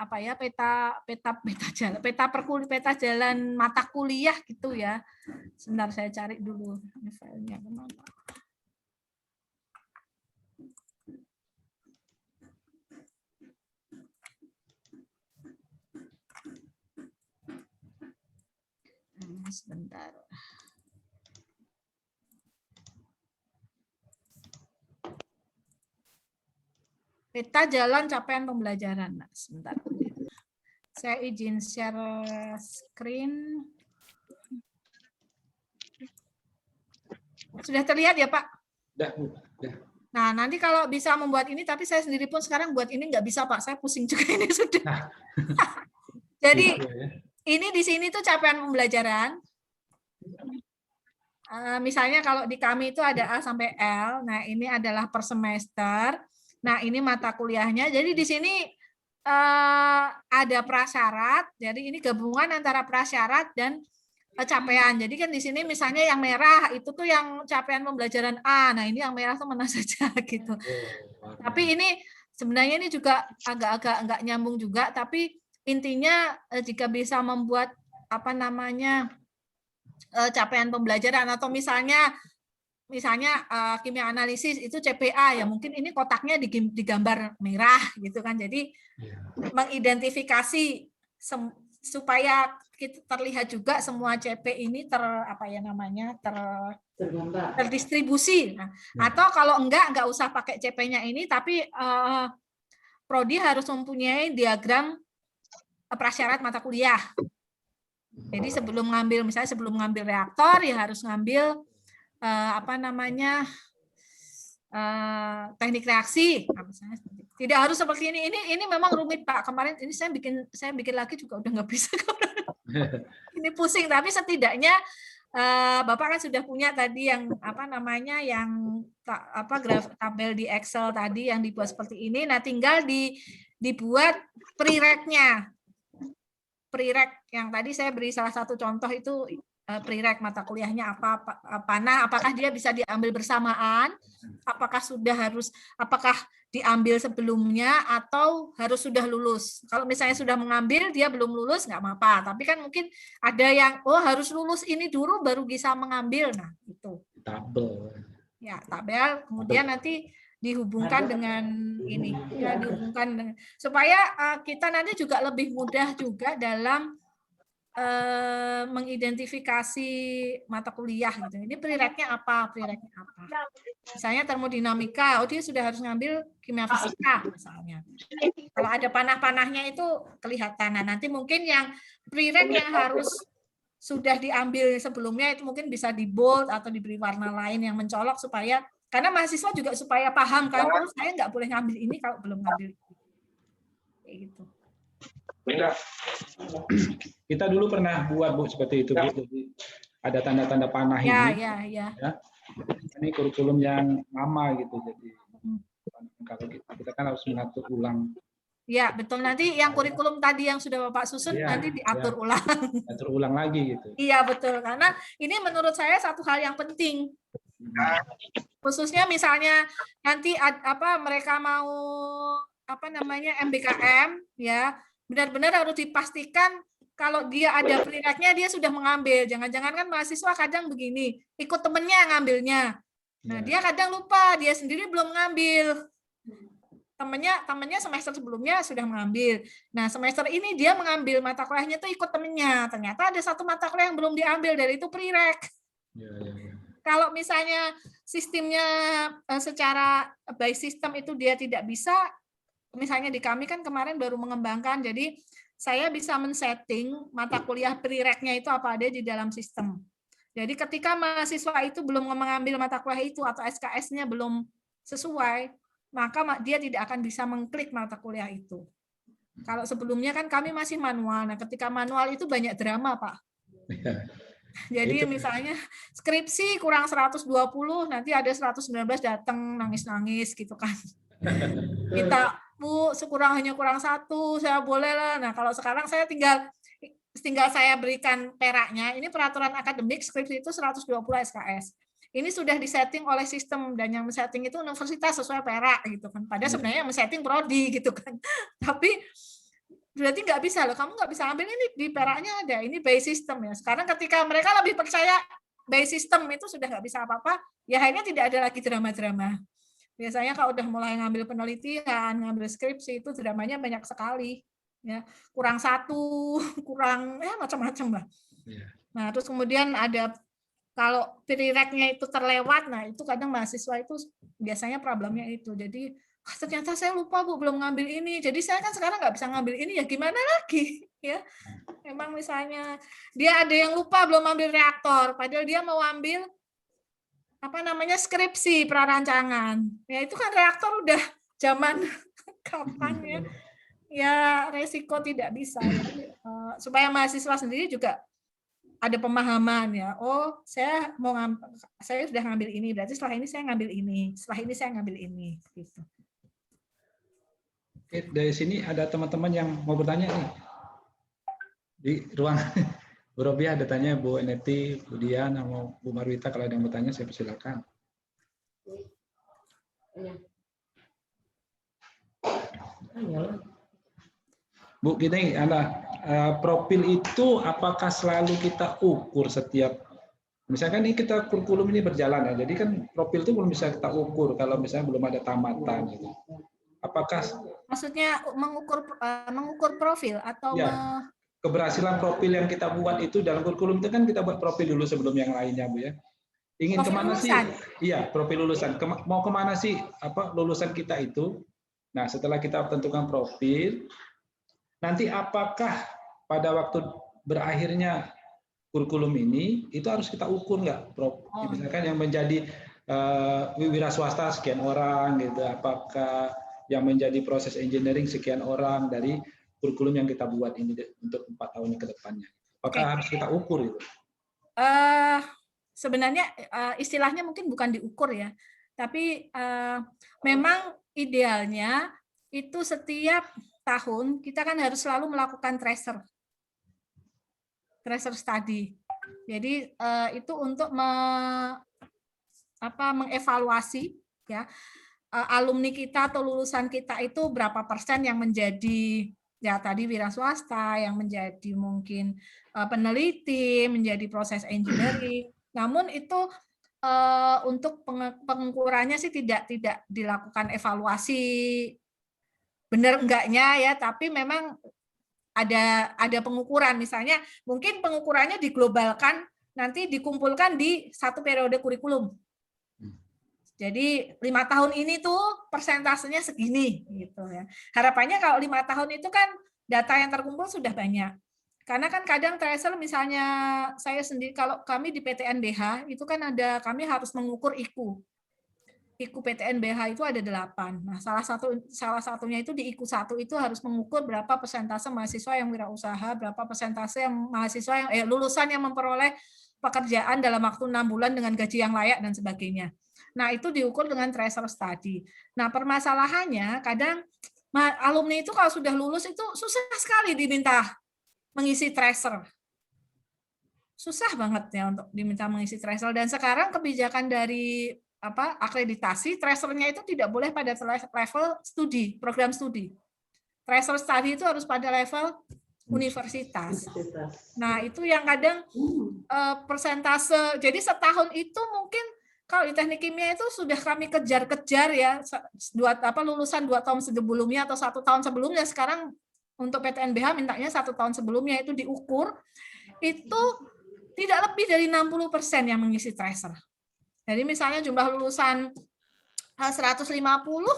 peta jalan mata kuliah gitu ya. Sebentar saya cari dulu ini filenya kemana. Sebentar. Peta jalan capaian pembelajaran. Nah, sebentar. Saya izin share screen. Sudah terlihat ya, Pak? Sudah, Bu. Nah, nanti kalau bisa membuat ini, tapi saya sendiri pun sekarang buat ini nggak bisa, Pak. Saya pusing juga ini sudah. Nah. Jadi, ini di sini tuh capaian pembelajaran. Misalnya kalau di kami itu ada A sampai L. Nah, ini adalah per semester. Nah, ini mata kuliahnya. Jadi di sini ada prasyarat. Jadi ini gabungan antara prasyarat dan capaian. Jadi kan di sini misalnya yang merah itu tuh yang capaian pembelajaran A. Nah, ini yang merah tuh mana saja gitu. Tapi ini sebenarnya ini juga agak-agak enggak nyambung juga, tapi intinya jika bisa membuat capaian pembelajaran atau misalnya kimia analisis itu CPA ya mungkin ini kotaknya digambar merah gitu kan. Jadi mengidentifikasi supaya kita terlihat juga semua CP ini terdistribusi. Nah, atau kalau enggak usah pakai CP-nya ini, tapi prodi harus mempunyai diagram prasyarat mata kuliah. Jadi sebelum ngambil reaktor ya harus ngambil teknik reaksi. Nah, misalnya tidak harus seperti ini. Ini memang rumit Pak. Kemarin ini saya bikin lagi juga udah nggak bisa. Ini pusing. Tapi setidaknya Bapak kan sudah punya tadi yang apa namanya yang tabel di Excel tadi yang dibuat seperti ini. Nah tinggal dibuat pre-req-nya. Pre-req yang tadi saya beri salah satu contoh itu pre-req mata kuliahnya apa panah, apakah dia bisa diambil bersamaan, apakah diambil sebelumnya atau harus sudah lulus. Kalau misalnya sudah mengambil dia belum lulus nggak apa-apa, tapi kan mungkin ada yang harus lulus ini dulu baru bisa mengambil. Nah itu tabel ya, tabel kemudian nanti dihubungkan dengan ini ya, dihubungkan dengan, supaya kita nanti juga lebih mudah juga dalam mengidentifikasi mata kuliah gitu. Ini pre-req-nya apa? Pre-req-nya apa? Misalnya termodinamika, dia sudah harus ngambil kimia fisika misalnya. Kalau ada panah-panahnya itu kelihatan. Nah, nanti mungkin yang pre-req yang harus sudah diambil sebelumnya itu mungkin bisa di bold atau diberi warna lain yang mencolok supaya karena mahasiswa juga supaya paham kan, oh saya nggak boleh ngambil ini kalau belum ngambil ini. Kayak gitu. Kita dulu pernah buat Bu seperti itu Bu. Jadi ada tanda-tanda panah ini. Ya. Ini kurikulum yang lama gitu. Jadi kalau kita kan harus mengatur ulang. Ya betul, nanti yang kurikulum tadi yang sudah Bapak susun nanti diatur ulang. Diatur ulang lagi gitu. Iya betul, karena ini menurut saya satu hal yang penting. Khususnya misalnya nanti mereka mau MBKM ya. Benar-benar harus dipastikan kalau dia ada pre-req-nya dia sudah mengambil. Jangan-jangan kan mahasiswa kadang begini, ikut temennya ngambilnya. Nah, dia kadang lupa, dia sendiri belum ngambil. Temennya semester sebelumnya sudah mengambil. Nah, semester ini dia mengambil mata kuliahnya itu ikut temennya. Ternyata ada satu mata kuliah yang belum diambil, dari itu pre-req. Kalau misalnya sistemnya secara by system itu dia tidak bisa, misalnya di kami kan kemarin baru mengembangkan, jadi saya bisa men-setting mata kuliah pre-req-nya itu apa ada di dalam sistem. Jadi ketika mahasiswa itu belum mengambil mata kuliah itu atau SKS-nya belum sesuai, maka dia tidak akan bisa mengklik mata kuliah itu. Kalau sebelumnya kan kami masih manual. Nah, ketika manual itu banyak drama, Pak. Jadi misalnya skripsi kurang 120, nanti ada 119 datang nangis-nangis gitu kan. Kita Bu, hanya kurang 1, saya boleh lah. Nah, kalau sekarang saya tinggal saya berikan peraknya. Ini peraturan akademik skripsi itu 120 SKS. Ini sudah disetting oleh sistem dan yang men-setting itu universitas sesuai perak gitu kan. Padahal sebenarnya yang men-setting prodi gitu kan. Tapi berarti nggak bisa loh, kamu nggak bisa ambil ini di peraknya ada. Ini by system ya. Sekarang ketika mereka lebih percaya by system itu sudah nggak bisa apa-apa, ya akhirnya tidak ada lagi drama-drama. Biasanya kalau udah mulai ngambil penelitian, ngambil skripsi itu dramanya banyak sekali, ya kurang 1, kurang macam-macam lah. Nah terus kemudian ada kalau pre-req-nya itu terlewat, nah itu kadang mahasiswa itu biasanya problemnya itu. Jadi ternyata saya lupa Bu belum ngambil ini. Jadi saya kan sekarang nggak bisa ngambil ini, ya gimana lagi ya? Memang misalnya dia ada yang lupa belum ambil reaktor, padahal dia mau ambil skripsi prarancangan. Ya itu kan reaktor udah zaman kapan ya? Ya resiko tidak bisa. Supaya mahasiswa sendiri juga ada pemahaman ya. Oh, saya sudah ngambil ini, berarti setelah ini saya ngambil ini, setelah ini saya ngambil ini gitu. Oke, dari sini ada teman-teman yang mau bertanya nih. Di ruang Bu Robi ada tanya, Bu Eneti, Bu Dian, sama Bu Marwita, kalau ada yang bertanya saya persilakan. Bu, gini, profil itu apakah selalu kita ukur setiap, misalkan ini kita kurikulum ini berjalan ya, jadi kan profil itu belum bisa kita ukur kalau misalnya belum ada tamatan gitu. Apakah maksudnya mengukur profil atau ya, keberhasilan profil yang kita buat itu dalam kurikulum itu kan kita buat profil dulu sebelum yang lainnya Bu ya. Ingin profil kemana lulusan. Sih? Iya, profil lulusan. Mau kemana sih lulusan kita itu? Nah, setelah kita tentukan profil, nanti apakah pada waktu berakhirnya kurikulum ini itu harus kita ukur nggak, Prof? Misalkan yang menjadi wira swasta sekian orang gitu, apakah yang menjadi proses engineering sekian orang dari kurikulum yang kita buat ini untuk 4 tahun ke depannya. Apakah harus kita ukur itu? Sebenarnya istilahnya mungkin bukan diukur ya, tapi memang idealnya itu setiap tahun kita kan harus selalu melakukan tracer study. Jadi itu untuk mengevaluasi ya alumni kita atau lulusan kita itu berapa persen yang menjadi ya tadi wira swasta, yang menjadi mungkin peneliti, menjadi proses engineering. Namun itu untuk pengukurannya sih tidak dilakukan evaluasi benar enggaknya ya, tapi memang ada pengukuran, misalnya mungkin pengukurannya diglobalkan, nanti dikumpulkan di satu periode kurikulum. Jadi 5 tahun ini tuh persentasenya segini gitu ya. Harapannya kalau 5 tahun itu kan data yang terkumpul sudah banyak. Karena kan kadang tracer misalnya saya sendiri, kalau kami di PTNBH itu kan kami harus mengukur IQ. IQ PTNBH itu ada 8. Nah, salah satunya itu di IQ 1 itu harus mengukur berapa persentase mahasiswa yang wirausaha, berapa persentase yang mahasiswa yang lulusan yang memperoleh pekerjaan dalam waktu 6 bulan dengan gaji yang layak dan sebagainya. Nah, itu diukur dengan tracer study. Nah, permasalahannya kadang alumni itu kalau sudah lulus itu susah sekali diminta mengisi tracer. Susah banget ya untuk diminta mengisi tracer, dan sekarang kebijakan dari akreditasi, tracernya itu tidak boleh pada level studi, program studi. Tracer study itu harus pada level universitas. Nah, itu yang kadang persentase, jadi setahun itu mungkin kalau di teknik kimia itu sudah kami kejar-kejar ya, lulusan 2 tahun sebelumnya atau 1 tahun sebelumnya. Sekarang untuk PTNBH mintanya 1 tahun sebelumnya itu diukur, itu tidak lebih dari 60% yang mengisi tracer. Jadi misalnya jumlah lulusan 150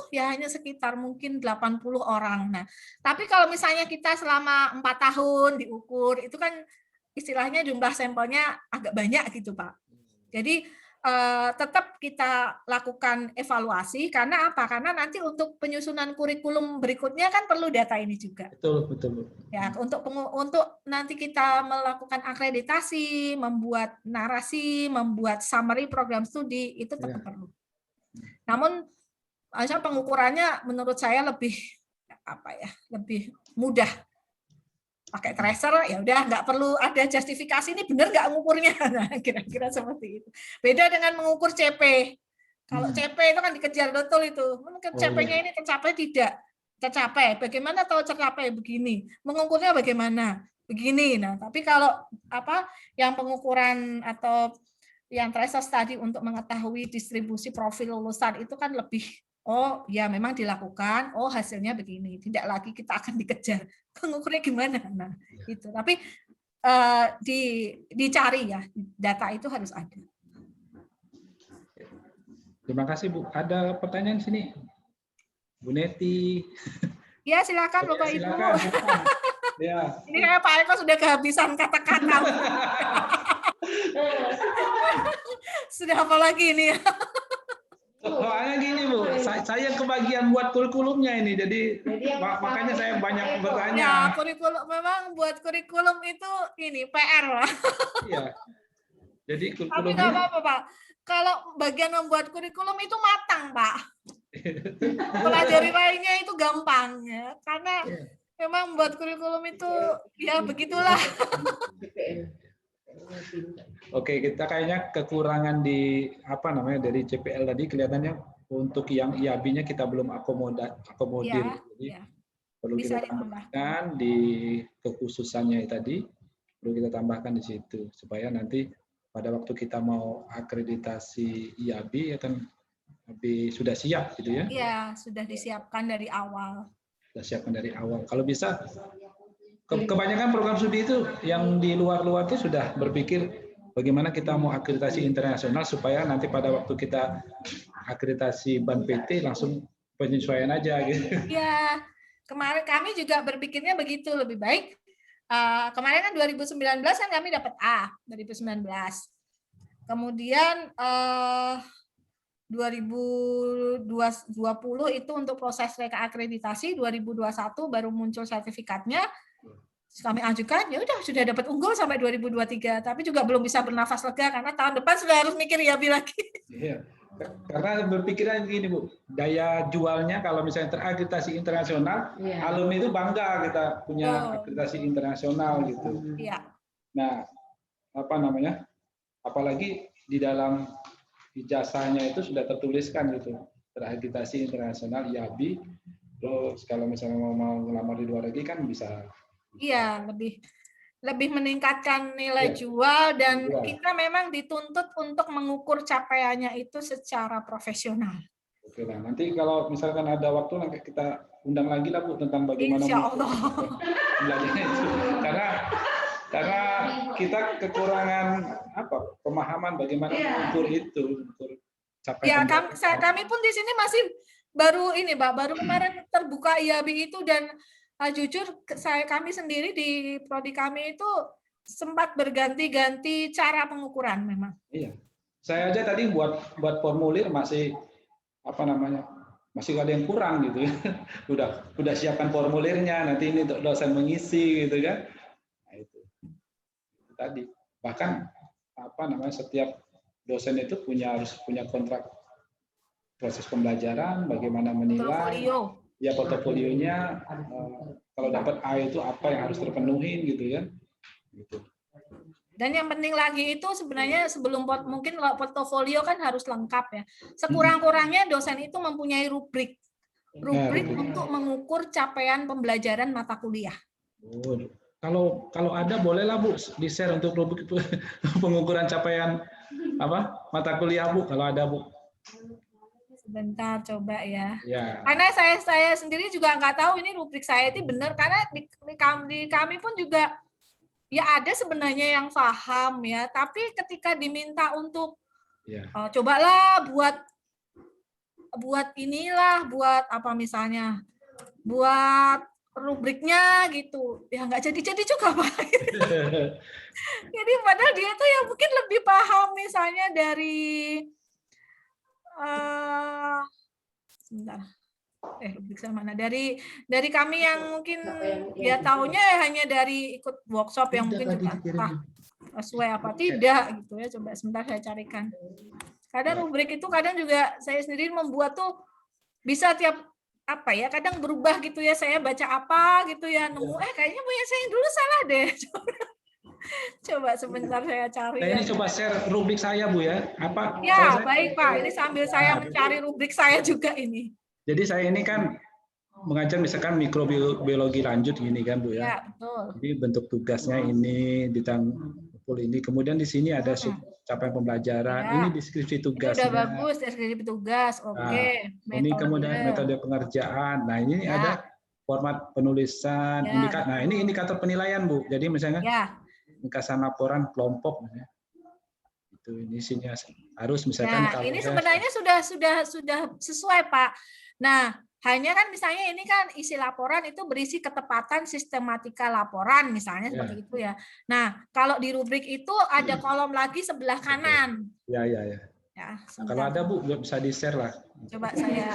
ya hanya sekitar mungkin 80 orang. Nah, tapi kalau misalnya kita selama 4 tahun diukur, itu kan istilahnya jumlah sampelnya agak banyak gitu, Pak. Jadi tetap kita lakukan evaluasi, karena apa? Karena nanti untuk penyusunan kurikulum berikutnya kan perlu data ini juga. Betul. Ya, untuk nanti kita melakukan akreditasi, membuat narasi, membuat summary program studi, itu tetap perlu. Namun pengukurannya menurut saya lebih mudah. Pakai tracer ya udah, nggak perlu ada justifikasi ini benar nggak ngukurnya. Nah, kira-kira seperti itu. Beda dengan mengukur CP. Kalau CP itu kan dikejar betul itu. Mungkin CP-nya ini tercapai tidak? Tercapai. Bagaimana tahu tercapai? Begini. Mengukurnya bagaimana? Begini. Nah, tapi kalau yang pengukuran atau yang tracer study untuk mengetahui distribusi profil lulusan itu kan lebih, oh ya memang dilakukan, oh hasilnya begini, tidak lagi kita akan dikejar pengukurnya gimana. Nah, itu. Tapi dicari ya, data itu harus ada. Terima kasih, Bu. Ada pertanyaan sini, Bu Neti. Ya, silakan Bapak Ibu. Silakan. Ya. Ini kayak Pak Eko sudah kehabisan kata-kata. Sudah apa lagi ini? Soalnya gini, Bu, saya kebagian buat kurikulumnya ini, jadi makanya saya banyak bertanya. Ya, kurikulum memang buat kurikulum itu ini PR lah. Iya. Jadi kurikulum. Tapi nggak apa-apa, Pak. Kalau bagian membuat kurikulum itu matang, Pak. Pelajari lainnya itu gampang ya, karena memang buat kurikulum itu ya begitulah. Oke, kita kayaknya kekurangan di dari CPL tadi kelihatannya untuk yang IAB-nya kita belum akomodir. Jadi perlu kita tambahkan di kekhususannya tadi, perlu kita tambahkan di situ supaya nanti pada waktu kita mau akreditasi IAB ya kan sudah siap gitu ya. Iya, sudah disiapkan dari awal. Sudah siapkan dari awal. Kalau bisa kebanyakan program studi itu yang di luar-luar itu sudah berpikir bagaimana kita mau akreditasi internasional supaya nanti pada waktu kita akreditasi BAN PT langsung penyesuaian aja gitu. Iya, kemarin kami juga berpikirnya begitu, lebih baik. Kemarin kan 2019 kan kami dapat A 2019. Kemudian 2020 itu untuk proses reakreditasi, 2021 baru muncul sertifikatnya. Kami ajukan, ya udah sudah dapat unggul sampai 2023, tapi juga belum bisa bernafas lega karena tahun depan sudah harus mikir IABI lagi. Iya. Karena berpikiran gini Bu, daya jualnya kalau misalnya terakreditasi internasional, alumni itu bangga kita punya akreditasi internasional gitu. Iya. Nah, apa namanya? Apalagi di dalam ijazahnya itu sudah tertuliskan gitu, terakreditasi internasional IABI. Terus kalau misalnya mau ngelamar di luar negeri kan bisa. Iya, lebih meningkatkan nilai jual, dan kita memang dituntut untuk mengukur capaiannya itu secara profesional. Oke, nah nanti kalau misalkan ada waktu nanti kita undang lagi lah Bu tentang bagaimana Insya Allah. belajarnya itu. Karena kita kekurangan pemahaman bagaimana mengukur itu, mengukur capaian. Ya, kami pun di sini masih baru ini, Mbak, baru kemarin terbuka IABI itu, dan jujur kami sendiri di prodi kami itu sempat berganti-ganti cara pengukuran memang. Iya. Saya aja tadi buat formulir masih masih ada yang kurang gitu ya. Udah siapkan formulirnya, nanti ini untuk dosen mengisi gitu kan. Nah, itu tadi. Bahkan setiap dosen itu harus punya kontrak proses pembelajaran, bagaimana menilai. Ya, portofolionya kalau dapat A itu apa yang harus terpenuhi gitu ya. Gitu. Dan yang penting lagi itu sebenarnya sebelum mungkin portofolio kan harus lengkap ya. Sekurang-kurangnya dosen itu mempunyai rubrik untuk mengukur capaian pembelajaran mata kuliah. Oh, kalau ada bolehlah Bu di-share untuk rubrik pengukuran capaian mata kuliah Bu kalau ada Bu. Sebentar, coba ya. Karena saya sendiri juga nggak tahu ini rubrik saya itu benar, karena di kami pun juga ya ada sebenarnya yang paham ya, tapi ketika diminta untuk cobalah buat inilah, buat apa misalnya, buat rubriknya gitu, ya nggak jadi juga Pak. Jadi padahal dia tuh yang mungkin lebih paham misalnya dari sebentar. Rubrik mana? Dari kami yang mungkin dia taunya hanya dari ikut workshop yang mungkin juga sesuai apa tidak gitu ya. Coba sebentar saya carikan. Kadang rubrik itu kadang juga saya sendiri membuat tuh bisa tiap kadang berubah gitu ya. Saya baca apa gitu ya, nemu kayaknya punya saya dulu salah deh. Coba sebentar saya cari. Nah, ini coba share rubrik saya Bu ya. Ya, baik Pak. Ini sambil saya mencari rubrik saya juga ini. Jadi saya ini kan mengajar misalkan mikrobiologi lanjut gini kan Bu ya. Ya, betul. Jadi bentuk tugasnya ini bintang ini, kemudian di sini ada capaian pembelajaran, ini deskripsi tugasnya. Sudah bagus, deskripsi tugas. Oke. Ini kemudian metode pengerjaan. Nah, ini ada format penulisan, indikator. Nah, ini indikator penilaian Bu. Jadi misalnya indikator laporan kelompok itu ini sini harus misalkan kalau ini sebenarnya sudah sesuai Pak. Nah, hanya kan misalnya ini kan isi laporan itu berisi ketepatan sistematika laporan misalnya seperti itu ya. Nah, kalau di rubrik itu ada kolom lagi sebelah kanan. Ya. Kalau ada Bu bisa di-share lah. Coba saya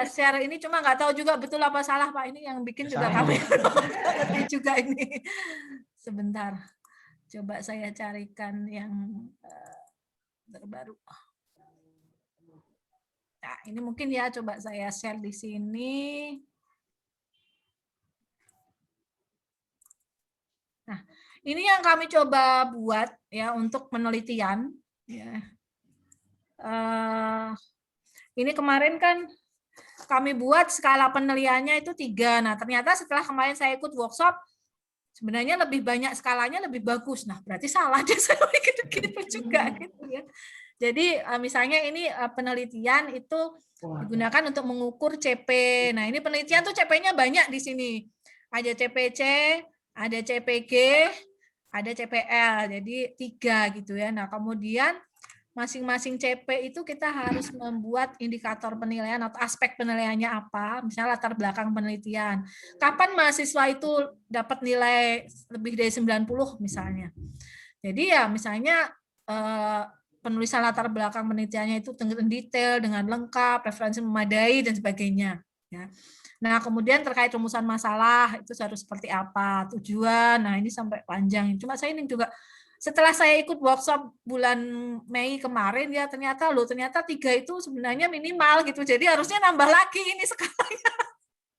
share ini, cuma nggak tahu juga betul apa salah Pak. Ini yang bikin juga kami ngerti juga ini. Sebentar. Coba saya carikan yang terbaru. Nah, ini mungkin ya, coba saya share di sini. Nah, ini yang kami coba buat ya untuk penelitian. Ya. Ini kemarin kan kami buat skala penilaiannya itu 3. Nah, ternyata setelah kemarin saya ikut workshop, sebenarnya lebih banyak skalanya lebih bagus. Nah, berarti salah deh saya gitu juga gitu ya. Jadi misalnya ini penelitian itu digunakan untuk mengukur CP. Nah, ini penelitian tuh CP-nya banyak di sini. Ada CPC, ada CPG, ada CPL. Jadi 3 gitu ya. Nah, kemudian masing-masing CP itu kita harus membuat indikator penilaian atau aspek penilaiannya apa, misalnya latar belakang penelitian. Kapan mahasiswa itu dapat nilai lebih dari 90 misalnya. Jadi ya misalnya penulisan latar belakang penelitiannya itu dengan detail, dengan lengkap, referensi memadai dan sebagainya. Ya. Nah, kemudian terkait rumusan masalah itu harus seperti apa, tujuan. Nah, ini sampai panjang. Cuma saya ini juga setelah saya ikut workshop bulan Mei kemarin ya ternyata 3 itu sebenarnya minimal gitu. Jadi harusnya nambah lagi ini skalanya.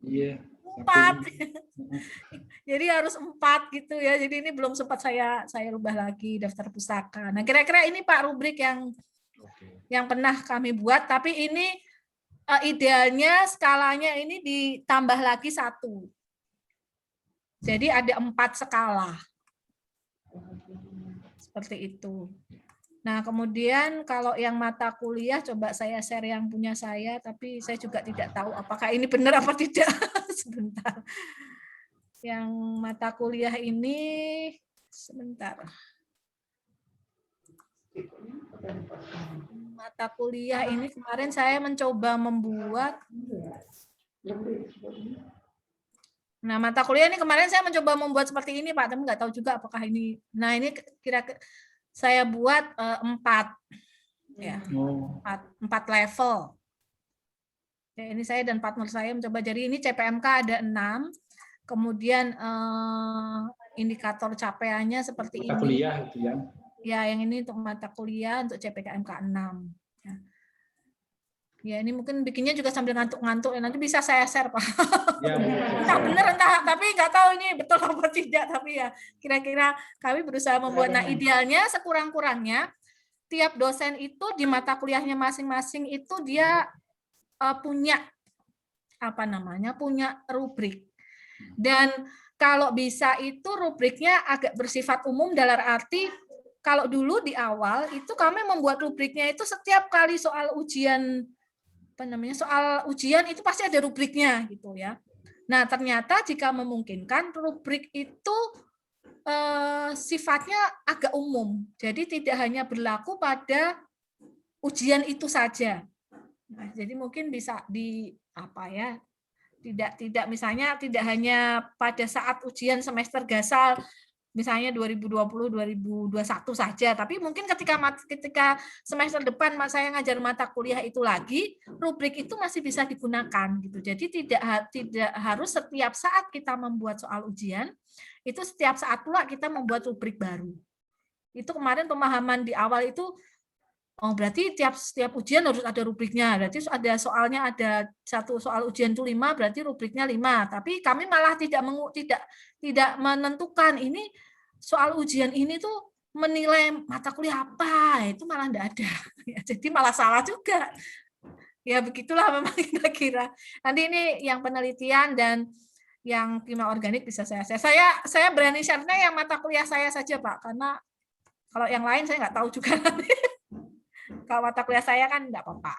Iya. 4. Jadi harus 4 gitu ya. Jadi ini belum sempat saya rubah lagi daftar pustaka. Nah, kira-kira ini Pak rubrik yang pernah kami buat, tapi ini idealnya skalanya ini ditambah lagi 1. Jadi ada 4 skala. Seperti itu. Nah, kemudian kalau yang mata kuliah, coba saya share yang punya saya, tapi saya juga tidak tahu apakah ini benar apa tidak. Sebentar. Yang mata kuliah ini, sebentar. Mata kuliah ini kemarin saya mencoba membuat. Nah, mata kuliah ini kemarin saya mencoba membuat seperti ini, Pak, tapi nggak tahu juga apakah ini. Nah, ini kira-kira saya buat 4, ya, 4 level. Ya, ini saya dan partner saya mencoba. Jadi ini CPMK ada 6, kemudian indikator capaiannya seperti mata ini. Kuliah itu ya. Ya, yang ini untuk mata kuliah untuk CPKMK 6. Ya, ini mungkin bikinnya juga sambil ngantuk-ngantuk ya. Nanti bisa saya share, Pak. Ya, entah benar, tapi nggak tahu ini betul apa tidak. Tapi ya, kira-kira kami berusaha membuat. Nah, idealnya sekurang-kurangnya tiap dosen itu di mata kuliahnya masing-masing itu dia punya punya rubrik. Dan kalau bisa itu rubriknya agak bersifat umum dalam arti kalau dulu di awal itu kami membuat rubriknya itu setiap kali soal ujian soal ujian itu pasti ada rubriknya gitu ya. Nah, ternyata jika memungkinkan rubrik itu sifatnya agak umum. Jadi tidak hanya berlaku pada ujian itu saja. Nah, jadi mungkin bisa tidak misalnya tidak hanya pada saat ujian semester gasal misalnya 2020-2021 saja, tapi mungkin ketika semester depan saya ngajar mata kuliah itu lagi, rubrik itu masih bisa digunakan gitu. Jadi tidak harus setiap saat kita membuat soal ujian, itu setiap saat pula kita membuat rubrik baru. Itu kemarin pemahaman di awal itu, oh berarti setiap ujian harus ada rubriknya. Berarti ada soalnya ada satu soal ujian itu 5, berarti rubriknya 5. Tapi kami malah tidak menentukan ini soal ujian ini tuh menilai mata kuliah apa, itu malah enggak ada. Ya, jadi malah salah juga. Ya begitulah memang kira-kira. Nanti ini yang penelitian dan yang kimia organik bisa saya berani share-nya yang mata kuliah saya saja, Pak, karena kalau yang lain saya nggak tahu juga. Kalau mata kuliah saya kan enggak apa-apa.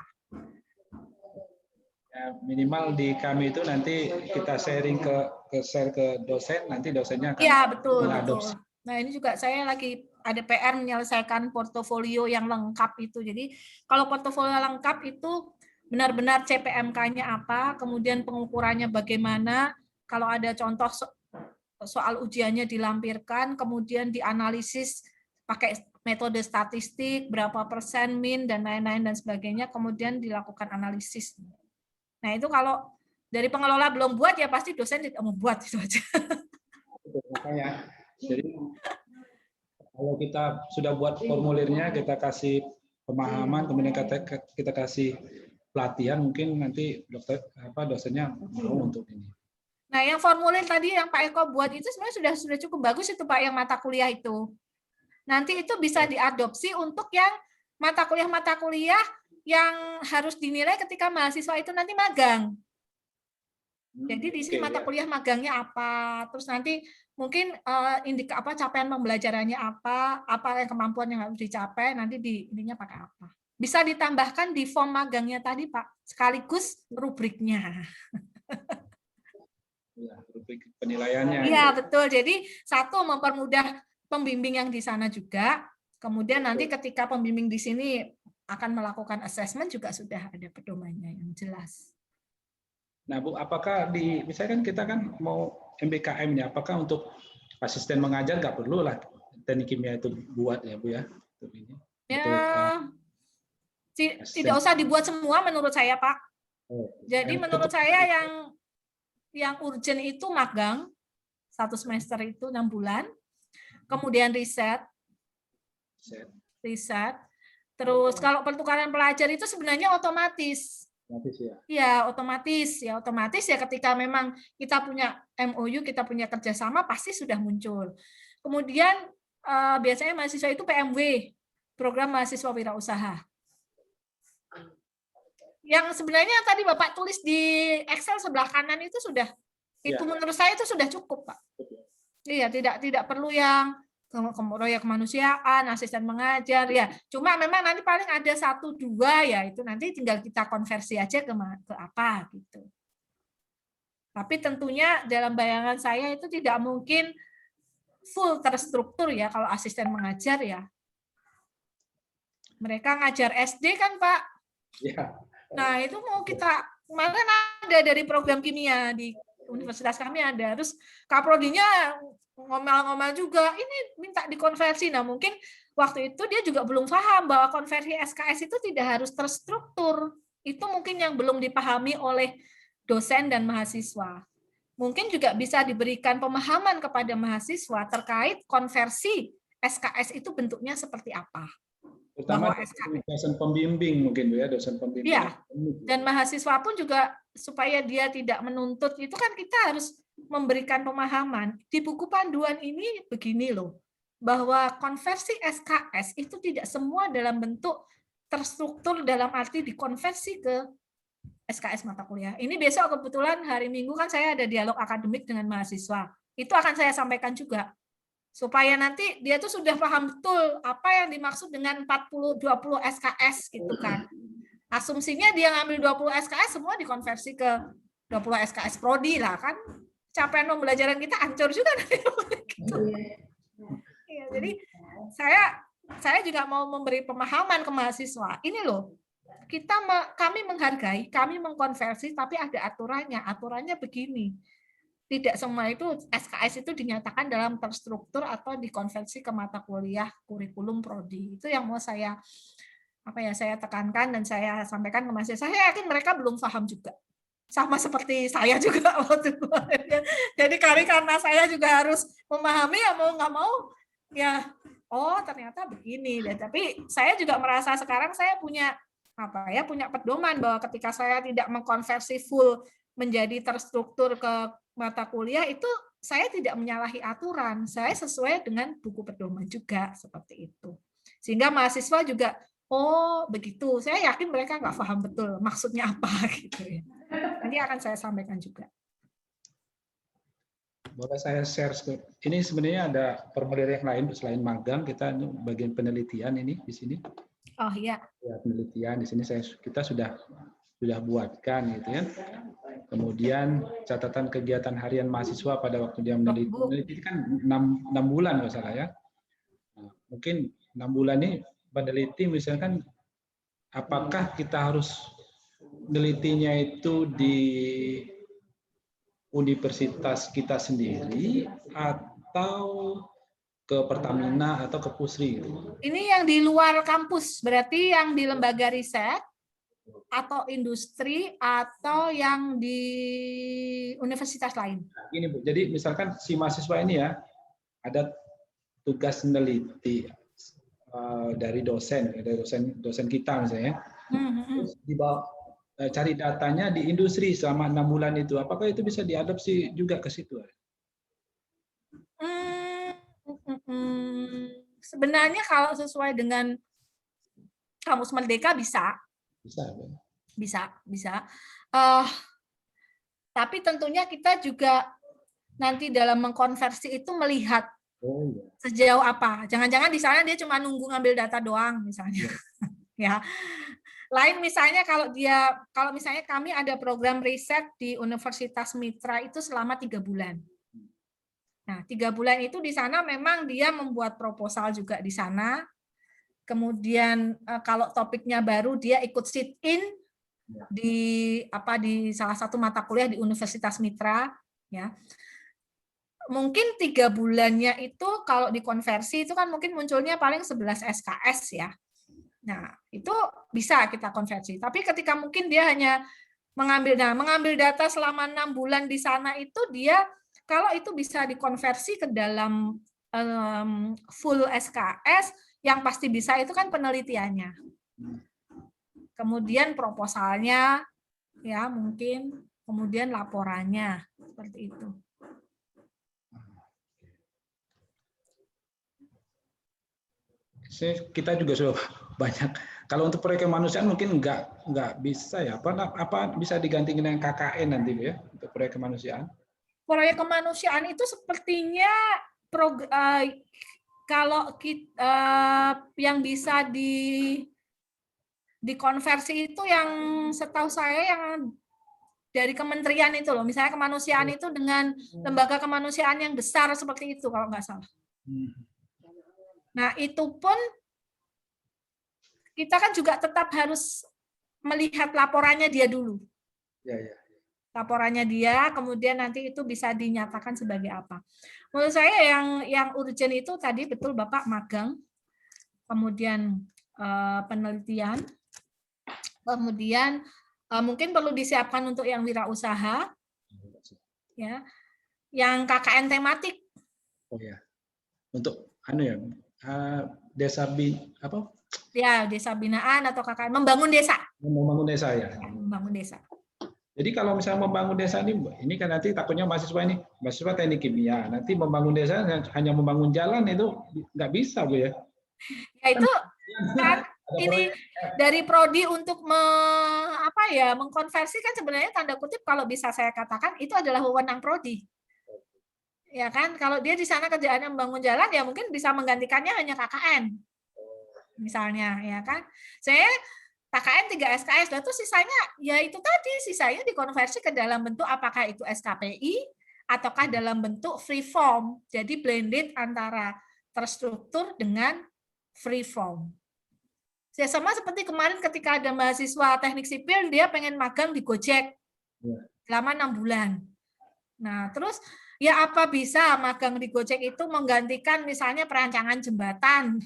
Ya, minimal di kami itu nanti kita sharing share ke dosen, nanti dosennya akan mengadopsi. Betul. Nah, ini juga saya lagi ada PR menyelesaikan portofolio yang lengkap itu. Jadi kalau portofolio lengkap itu benar-benar CPMK-nya apa, kemudian pengukurannya bagaimana, kalau ada contoh soal ujiannya dilampirkan, kemudian dianalisis pakai metode statistik, berapa persen min, dan lain-lain dan sebagainya, kemudian dilakukan analisis. Nah, itu kalau dari pengelola belum buat, ya pasti dosen tidak mau buat, itu aja. Makanya, jadi kalau kita sudah buat formulirnya, kita kasih pemahaman, kemudian kita kasih pelatihan, mungkin nanti dosennya mau untuk ini. Nah, yang formulir tadi yang Pak Eko buat itu sebenarnya sudah cukup bagus itu, Pak, yang mata kuliah itu. Nanti itu bisa diadopsi untuk yang mata kuliah yang harus dinilai ketika mahasiswa itu nanti magang. Jadi di sini mata kuliah magangnya apa, terus nanti mungkin capaian pembelajarannya apa yang kemampuan yang harus dicapai, nanti ininya pakai apa. Bisa ditambahkan di form magangnya tadi, Pak, sekaligus rubriknya. Ya, rubrik penilaiannya. Iya, betul. Jadi satu mempermudah pembimbing yang di sana juga, kemudian nanti ketika pembimbing di sini akan melakukan assessment juga sudah ada pedomannya yang jelas. Nah, Bu, apakah misalnya kan kita kan mau MBKM ya, apakah untuk asisten mengajar nggak perlu lah teknik kimia itu buat ya, Bu ya? Ya, tidak usah dibuat semua menurut saya, Pak. Jadi menurut saya yang urgent itu magang 1 semester itu 6 bulan, kemudian riset. Terus kalau pertukaran pelajar itu sebenarnya otomatis. Ya, otomatis ya ketika memang kita punya MOU, kita punya kerjasama pasti sudah muncul. Kemudian biasanya mahasiswa itu PMW, program mahasiswa wirausaha. Yang sebenarnya tadi Bapak tulis di Excel sebelah kanan itu sudah, itu menurut saya itu sudah cukup, Pak. Iya, tidak perlu yang proyek kemanusiaan, asisten mengajar, ya. Cuma memang nanti paling ada 1-2 ya, itu nanti tinggal kita konversi aja ke apa gitu. Tapi tentunya dalam bayangan saya itu tidak mungkin full terstruktur ya kalau asisten mengajar ya. Mereka ngajar SD kan, Pak? Iya. Nah, itu mau kita, kemarin ada dari program kimia di universitas kami ada, terus kaprodinya ngomel-ngomel juga, ini minta dikonversi. Nah, mungkin waktu itu dia juga belum paham bahwa konversi SKS itu tidak harus terstruktur. Itu mungkin yang belum dipahami oleh dosen dan mahasiswa. Mungkin juga bisa diberikan pemahaman kepada mahasiswa terkait konversi SKS itu bentuknya seperti apa. Terutama dosen pembimbing mungkin ya, dosen pembimbing. Iya. Dan mahasiswa pun juga supaya dia tidak menuntut, itu kan kita harus memberikan pemahaman. Di buku panduan ini begini loh, bahwa konversi SKS itu tidak semua dalam bentuk terstruktur dalam arti dikonversi ke SKS mata kuliah. Ini besok kebetulan hari Minggu kan saya ada dialog akademik dengan mahasiswa. Itu akan saya sampaikan juga. Supaya nanti dia tuh sudah paham betul apa yang dimaksud dengan 40-20 SKS gitu kan. Asumsinya dia ngambil 20 SKS semua dikonversi ke 20 SKS prodi lah kan. Capaian pembelajaran kita hancur juga nanti. Gitu. Ya, jadi saya juga mau memberi pemahaman ke mahasiswa. Ini loh, kami menghargai, kami mengkonversi, tapi ada aturannya. Aturannya begini. Tidak semua itu SKS itu dinyatakan dalam terstruktur atau dikonversi ke mata kuliah kurikulum prodi. Itu yang mau saya tekankan dan saya sampaikan ke mahasiswa. Saya yakin mereka belum paham juga. Sama seperti saya juga waktu itu. Jadi karena saya juga harus memahami, ya mau nggak mau ya ternyata begini. Dan tapi saya juga merasa sekarang saya punya pedoman bahwa ketika saya tidak mengkonversi full menjadi terstruktur ke mata kuliah itu saya tidak menyalahi aturan, saya sesuai dengan buku pedoman juga seperti itu. Sehingga mahasiswa juga begitu. Saya yakin mereka nggak paham betul maksudnya apa gitu ya. Nanti akan saya sampaikan juga. Boleh saya share? Ini sebenarnya ada formulir yang lain selain magang, kita bagian penelitian ini di sini. Oh iya. Ya, penelitian di sini kita sudah buatkan gitu ya. Kemudian catatan kegiatan harian mahasiswa pada waktu dia meneliti kan 6 bulan nggak salah ya. Nah, mungkin 6 bulan ini peneliti misalkan apakah kita harus menelitinya itu di universitas kita sendiri atau ke Pertamina atau ke Pusri gitu. Ini yang di luar kampus, berarti yang di lembaga riset atau industri atau yang di universitas lain. Ini Bu, jadi misalkan si mahasiswa ini ya ada tugas meneliti dari dosen kita misalnya, terus dibawa cari datanya di industri selama 6 bulan itu, apakah itu bisa diadopsi juga ke situ? Sebenarnya kalau sesuai dengan Kamus Merdeka bisa. Bisa. Tapi tentunya kita juga nanti dalam mengkonversi itu melihat sejauh apa. Jangan-jangan di sana dia cuma nunggu ngambil data doang misalnya. Ya. Lain misalnya kalau misalnya kami ada program riset di Universitas Mitra itu selama 3 bulan. Nah, 3 bulan itu di sana memang dia membuat proposal juga di sana. Kemudian kalau topiknya baru dia ikut sit in di salah satu mata kuliah di Universitas Mitra ya. Mungkin 3 bulannya itu kalau dikonversi itu kan mungkin munculnya paling 11 SKS ya. Nah, itu bisa kita konversi. Tapi ketika mungkin dia hanya mengambil data selama 6 bulan di sana itu dia kalau itu bisa dikonversi ke dalam full SKS, yang pasti bisa itu kan penelitiannya. Kemudian proposalnya, ya mungkin, kemudian laporannya, seperti itu. Kita juga sudah banyak. Kalau untuk proyek kemanusiaan mungkin nggak bisa ya. Apa bisa diganti dengan KKN nanti ya untuk proyek kemanusiaan? Proyek kemanusiaan itu sepertinya kalau kita, yang bisa dikonversi itu yang setahu saya yang dari kementerian itu loh. Misalnya kemanusiaan itu dengan lembaga kemanusiaan yang besar seperti itu kalau nggak salah. Nah, itu pun kita kan juga tetap harus melihat laporannya dia dulu. Ya, ya. Laporannya dia, kemudian nanti itu bisa dinyatakan sebagai apa. Menurut saya yang urgent itu tadi betul Bapak magang, kemudian penelitian, kemudian mungkin perlu disiapkan untuk yang wirausaha, ya, yang KKN tematik. Oh ya, untuk desa apa? Ya, desa binaan atau KKN membangun desa. Membangun desa ya. Membangun desa. Jadi kalau misalnya membangun desa ini kan nanti takutnya mahasiswa teknik kimia, nanti membangun desa hanya membangun jalan itu nggak bisa Bu ya. Ya itu kan ini dari prodi untuk mengkonversi kan sebenarnya tanda kutip kalau bisa saya katakan itu adalah wewenang prodi. Ya kan, kalau dia di sana kerjaannya membangun jalan ya mungkin bisa menggantikannya hanya KKN. Misalnya ya kan. Saya KKN 3 SKS, itu sisanya ya itu tadi, sisanya dikonversi ke dalam bentuk apakah itu SKPI ataukah dalam bentuk free form. Jadi blended antara terstruktur dengan free form. Ya, sama seperti kemarin ketika ada mahasiswa teknik sipil, dia pengen magang di Gojek selama 6 bulan. Nah, terus ya apa bisa magang di Gojek itu menggantikan misalnya perancangan jembatan,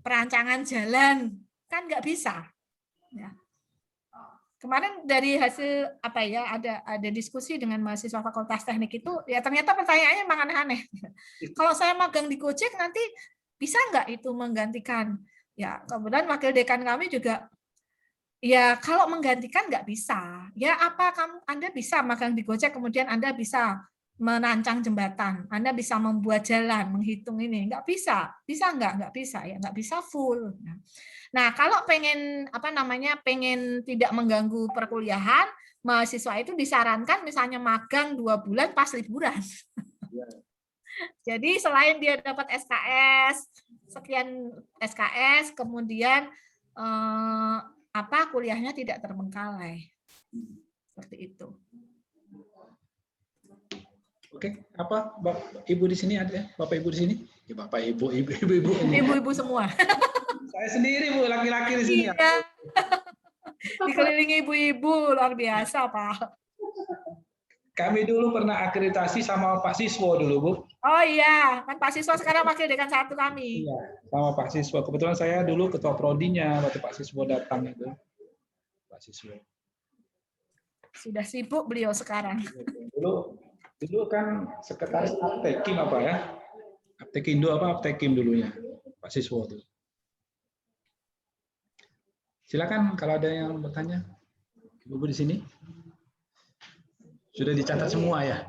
perancangan jalan, kan nggak bisa. Ya. Kemarin dari hasil ada diskusi dengan mahasiswa Fakultas Teknik itu ya ternyata pertanyaannya memang aneh-aneh. Kalau saya magang di Gojek nanti bisa nggak itu menggantikan? Ya kemudian wakil dekan kami juga ya kalau menggantikan nggak bisa. Ya apa Anda bisa magang di Gojek kemudian Anda bisa merancang jembatan, Anda bisa membuat jalan, menghitung ini, nggak bisa nggak bisa ya, nggak bisa full. Nah, kalau pengen pengen tidak mengganggu perkuliahan, mahasiswa itu disarankan misalnya magang 2 bulan pas liburan. Jadi selain dia dapat SKS, sekian SKS, kemudian kuliahnya tidak terbengkalai. Seperti itu. Oke, Ibu di sini ada ya? Bapak Ibu di sini? Ya, Bapak Ibu. Ibu-ibu semua. Saya sendiri Bu, laki-laki di sini. Iya. Dikelilingi ibu-ibu, luar biasa Pak. Kami dulu pernah akreditasi sama Pak Siswo dulu Bu. Oh iya, kan Pak Siswo sekarang wakil dekan 1 kami. Iya, sama Pak Siswo. Kebetulan saya dulu ketua prodinya waktu Pak Siswo datang itu. Pak Siswo. Sudah sibuk beliau sekarang. Dulu kan sekretaris Aptekim apa ya? Aptekindo Aptekim dulunya, Pak Siswo itu. Silakan kalau ada yang bertanya. Ibu di sini. Sudah dicatat semua ya?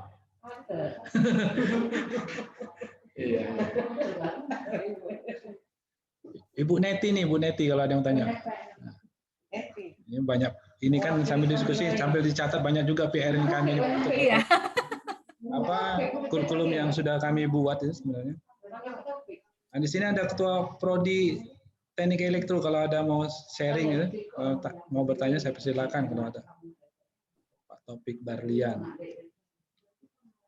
Iya. Ibu Neti nih, Bu Neti kalau ada yang tanya. Ini banyak. Ini kan sambil diskusi, sambil dicatat banyak juga PR yang kami untuk kurikulum yang sudah kami buat itu sebenarnya. Nah, di sini ada ketua prodi teknik elektro kalau ada mau sharing ya, mau bertanya saya persilakan kalau ada. Pak Taufik Barlian.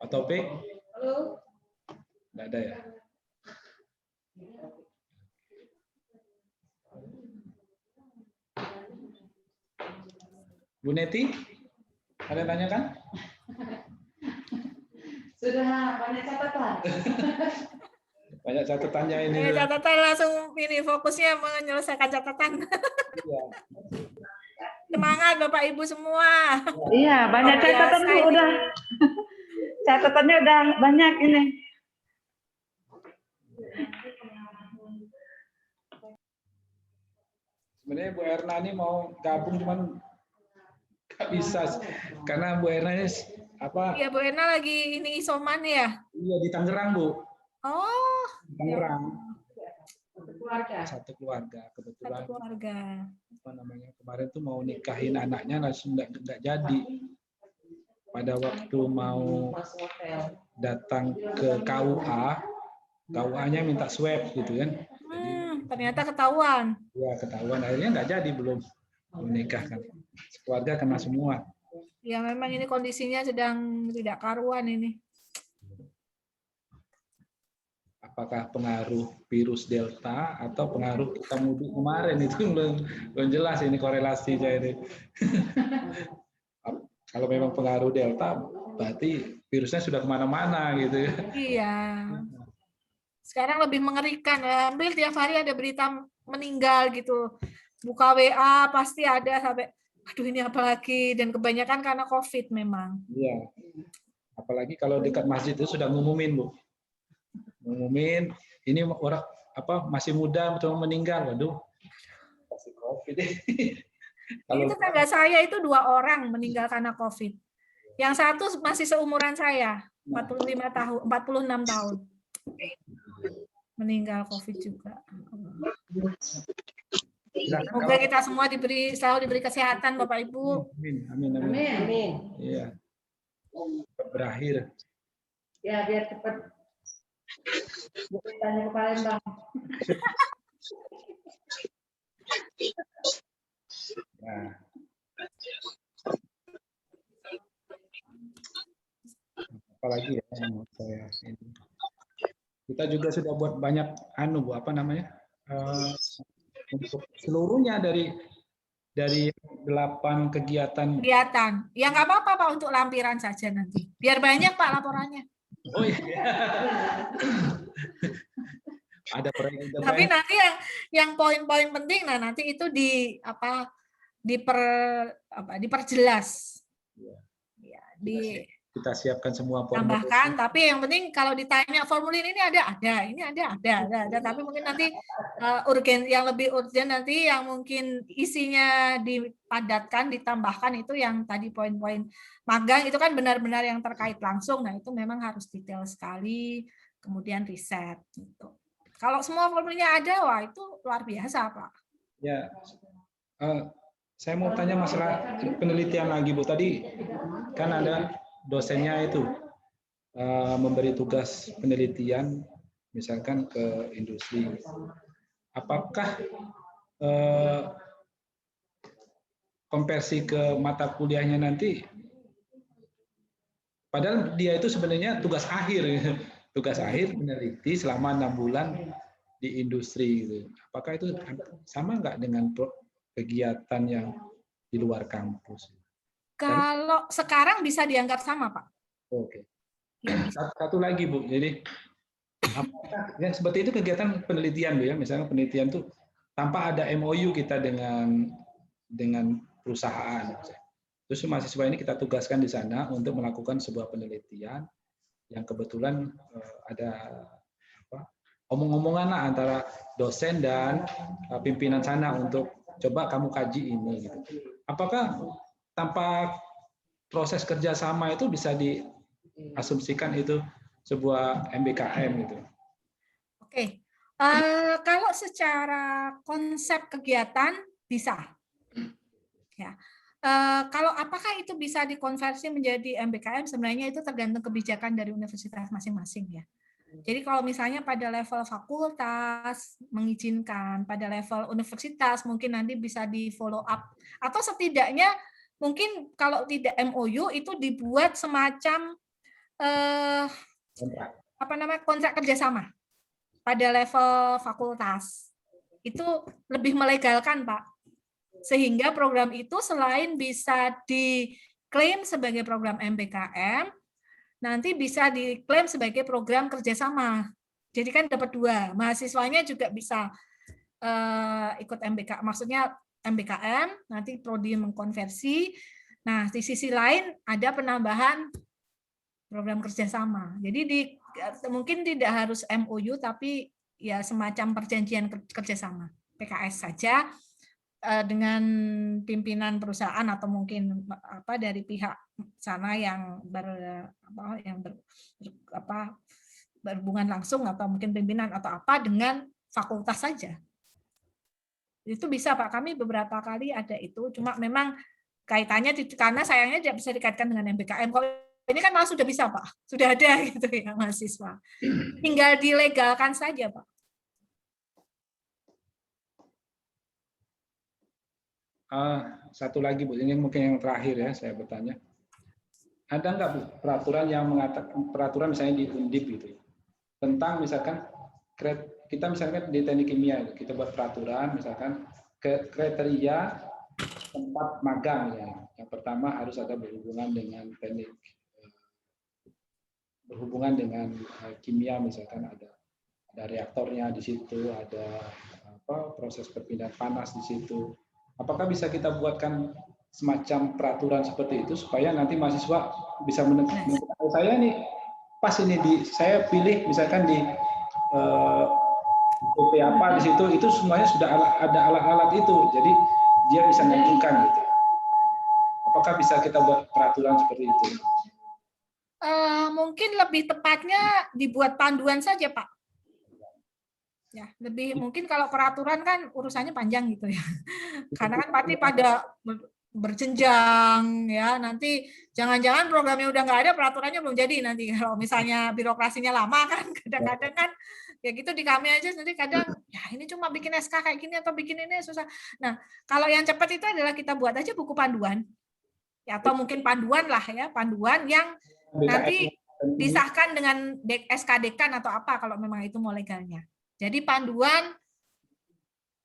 Pak Taufik? Halo. Tidak ada ya? Bu Neti, ada yang tanya kan? Sudah banyak catatan. Banyak catatannya ini. Catatan langsung ini fokusnya menyelesaikan catatan. Iya. Semangat Bapak Ibu semua. Iya, banyak catatan Biasa Bu, ini. udah. Catatannya udah banyak ini. Sebenarnya Bu Erna ini mau gabung cuman nggak bisa karena Bu Erna ini apa? Iya, Bu Erna lagi ini isoman ya? Iya di Tangerang, Bu. Oh, Di Tangerang. Keluarga. Satu keluarga kebetulan. satu keluarga. Apa namanya? Kemarin tuh mau nikahin anaknya langsung nggak jadi. Pada waktu mau datang ke KUA, KUA-nya minta swab gitu kan. Ternyata ketahuan. Ya ketahuan akhirnya nggak jadi belum menikah kan. Keluarga kena semua. Ya memang ini kondisinya sedang tidak karuan ini. Apakah pengaruh virus Delta atau pengaruh kita mudik kemarin itu belum jelas ini korelasinya ini. Kalau memang pengaruh Delta berarti virusnya sudah kemana-mana gitu ya. Iya. Sekarang lebih mengerikan. Hampir tiap hari ada berita meninggal gitu. Buka WA pasti ada sampai, aduh ini apalagi, dan kebanyakan karena COVID memang. Iya. Apalagi kalau dekat masjid itu sudah ngumumin, Bu. Ngumumin ini orang apa masih muda cuma meninggal, waduh. Pasti COVID. Ini tetangga saya itu 2 orang meninggal karena COVID. Yang satu masih seumuran saya, 46 tahun. Meninggal COVID juga. Semoga kita semua selalu diberi kesehatan, Bapak Ibu. Amin, amin, amin. Amin, amin. Iya. Berakhir. Ya, biar cepat. Tanya ke Palembang. Nah. Apalagi ya yang mau saya ini. Kita juga sudah buat banyak Bu, apa namanya? Untuk seluruhnya dari 8 kegiatan. Ya nggak apa-apa Pak, untuk lampiran saja nanti. Biar banyak Pak laporannya. Oh iya. Ada proyek. Tapi nanti yang poin-poin penting, nah nanti itu diperjelas. Ya, kita siapkan semua formulir. Tambahkan, tapi yang penting kalau ditanya formulir ini ada, ini ada. Tapi mungkin nanti yang lebih urgent nanti yang mungkin isinya dipadatkan, ditambahkan itu yang tadi poin-poin magang itu kan benar-benar yang terkait langsung. Nah itu memang harus detail sekali, kemudian riset. Gitu. Kalau semua formulirnya ada, wah itu luar biasa Pak. Ya, saya mau tanya masalah penelitian lagi Bu. Tadi kan ada dosennya itu memberi tugas penelitian misalkan ke industri. Apakah konversi ke mata kuliahnya nanti, padahal dia itu sebenarnya tugas akhir meneliti selama 6 bulan di industri gitu. Apakah itu sama nggak dengan kegiatan yang di luar kampus? Kalau sekarang bisa dianggap sama, Pak. Oke. Satu lagi, Bu. Jadi apakah yang seperti itu kegiatan penelitian, Bu ya? Misalnya penelitian itu tanpa ada MOU kita dengan perusahaan. Terus mahasiswa ini kita tugaskan di sana untuk melakukan sebuah penelitian yang kebetulan ada omong-omongan lah antara dosen dan pimpinan sana untuk coba kamu kaji ini. Gitu. Apakah tanpa proses kerjasama itu bisa diasumsikan itu sebuah MBKM gitu? Oke, kalau secara konsep kegiatan bisa, ya. Kalau apakah itu bisa dikonversi menjadi MBKM, sebenarnya itu tergantung kebijakan dari universitas masing-masing ya. Jadi kalau misalnya pada level fakultas mengizinkan, pada level universitas mungkin nanti bisa di follow up, atau setidaknya mungkin kalau tidak MOU itu dibuat semacam kontrak kerjasama pada level fakultas. Itu lebih melegalkan, Pak. Sehingga program itu selain bisa diklaim sebagai program MBKM, nanti bisa diklaim sebagai program kerjasama. Jadi kan dapat 2. Mahasiswanya juga bisa ikut MBK, maksudnya MBKM, nanti prodi mengkonversi. Nah, di sisi lain ada penambahan program kerjasama. Jadi mungkin tidak harus MOU, tapi ya semacam perjanjian kerjasama PKS saja dengan pimpinan perusahaan atau mungkin dari pihak sana yang berhubungan langsung atau mungkin pimpinan atau dengan fakultas saja. Itu bisa Pak, kami beberapa kali ada itu, cuma memang kaitannya karena sayangnya tidak bisa dikaitkan dengan MBKM. Kalau ini kan malah sudah bisa Pak, sudah ada gitu ya mahasiswa. Tinggal dilegalkan saja Pak. Satu lagi Bu, ini mungkin yang terakhir ya saya bertanya. Ada nggak Bu peraturan yang mengatakan, peraturan misalnya di Undip gitu, tentang misalkan kita misalkan di teknik kimia kita buat peraturan misalkan kriteria tempat magang ya. Yang pertama harus ada berhubungan dengan teknik, berhubungan dengan kimia, misalkan ada reaktornya di situ, ada proses perpindahan panas di situ. Apakah bisa kita buatkan semacam peraturan seperti itu supaya nanti mahasiswa bisa menentukan saya nih pas ini saya pilih misalkan di UP apa di situ, itu semuanya sudah ada alat-alat itu, jadi dia bisa menentukan gitu. Apakah bisa kita buat peraturan seperti itu? Mungkin lebih tepatnya dibuat panduan saja, Pak. Ya, lebih mungkin kalau peraturan kan urusannya panjang gitu ya. Karena kan pasti pada berjenjang ya, nanti jangan-jangan programnya udah nggak ada, peraturannya belum jadi nanti. Kalau misalnya birokrasinya lama kan, kadang-kadang kan ya gitu di kami aja nanti kadang ya ini cuma bikin SK kayak gini atau bikin ini susah. Nah, kalau yang cepat itu adalah kita buat aja buku panduan. Ya, atau mungkin panduan lah ya, panduan yang nanti disahkan dengan SK Dekan atau apa kalau memang itu mau legalnya. Jadi panduan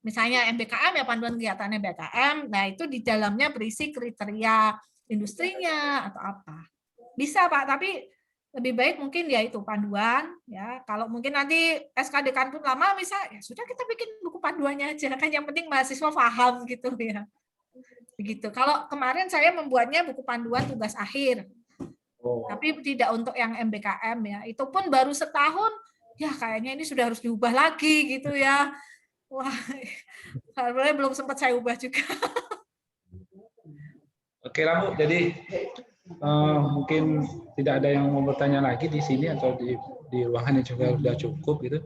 misalnya MBKM ya, panduan kegiatan MBKM, nah itu di dalamnya berisi kriteria industrinya atau apa. Bisa Pak, tapi lebih baik mungkin ya itu panduan ya. Kalau mungkin nanti SK Dekan pun lama bisa, ya sudah kita bikin buku panduannya aja kan, yang penting mahasiswa paham gitu ya. Begitu. Kalau kemarin saya membuatnya buku panduan tugas akhir. Tapi tidak untuk yang MBKM ya. Itu pun baru setahun, ya kayaknya ini sudah harus diubah lagi gitu ya. Wah, sebenarnya belum sempat saya ubah juga. Oke lah Bu, jadi mungkin tidak ada yang mau bertanya lagi di sini atau di ruangan yang juga sudah cukup gitu.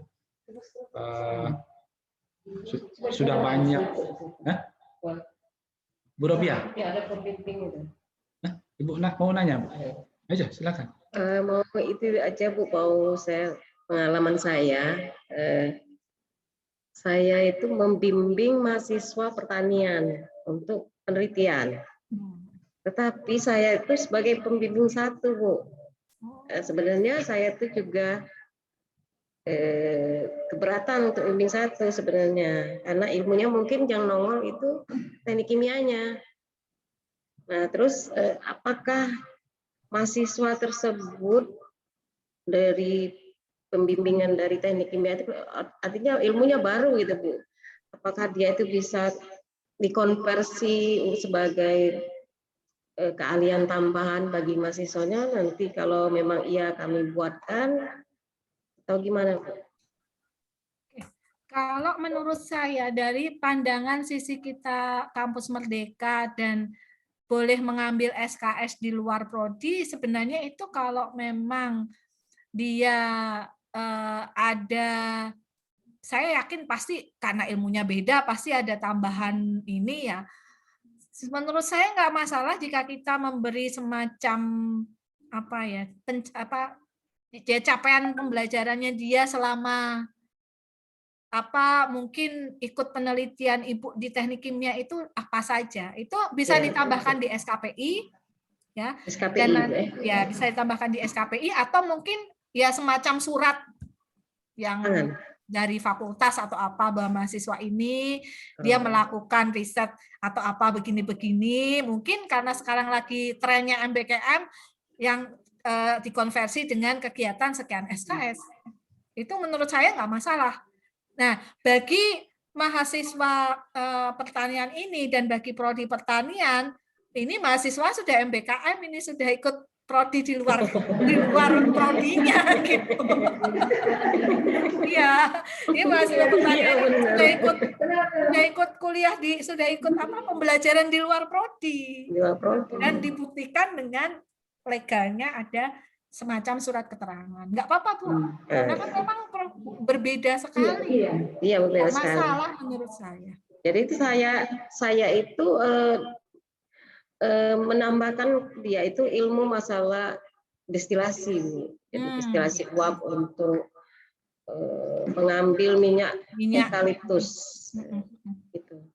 Sudah banyak. Bu Robia? Ya, ada pembimbing itu. Ibu mau nanya, Bu? Aja, silakan. Mau itu aja Bu, mau pengalaman saya itu membimbing mahasiswa pertanian untuk penelitian. Tetapi saya itu sebagai pembimbing satu Bu. Sebenarnya saya itu juga keberatan untuk bimbing satu sebenarnya, karena ilmunya mungkin yang nongol itu teknik kimianya. Nah terus apakah mahasiswa tersebut dari pembimbingan dari teknik kimia itu artinya ilmunya baru gitu Bu, apakah dia itu bisa dikonversi sebagai keahlian tambahan bagi mahasiswanya nanti kalau memang iya kami buatkan atau gimana Bu? Kalau menurut saya dari pandangan sisi kita kampus Merdeka dan boleh mengambil SKS di luar prodi, sebenarnya itu kalau memang dia ada, saya yakin pasti karena ilmunya beda, pasti ada tambahan ini ya. Menurut saya nggak masalah jika kita memberi semacam capaian pembelajarannya dia selama mungkin ikut penelitian Ibu di teknik kimia itu apa saja, itu bisa ditambahkan di SKPI ya. SKPI dan ya bisa ditambahkan di SKPI atau mungkin ya semacam surat yang dari fakultas atau apa bahwa mahasiswa ini dia melakukan riset atau apa begini-begini, mungkin karena sekarang lagi trennya MBKM yang dikonversi dengan kegiatan sekian SKS. Itu menurut saya nggak masalah. Nah, bagi mahasiswa pertanian ini dan bagi prodi pertanian, ini mahasiswa sudah MBKM, ini sudah ikut prodi di luar prodinya gitu. Iya, ini mahasiswa pertanian sudah ikut kuliah sudah ikut pembelajaran di luar prodi. Dan dibuktikan dengan legalnya ada semacam surat keterangan. Nggak apa-apa, Bu. Karena kan memang berbeda sekali. Iya, berbeda sekali. Masalah menurut saya. Jadi itu saya itu menambahkan dia itu ilmu masalah destilasi, Bu. Jadi destilasi uap untuk mengambil minyak eukaliptus. Gitu.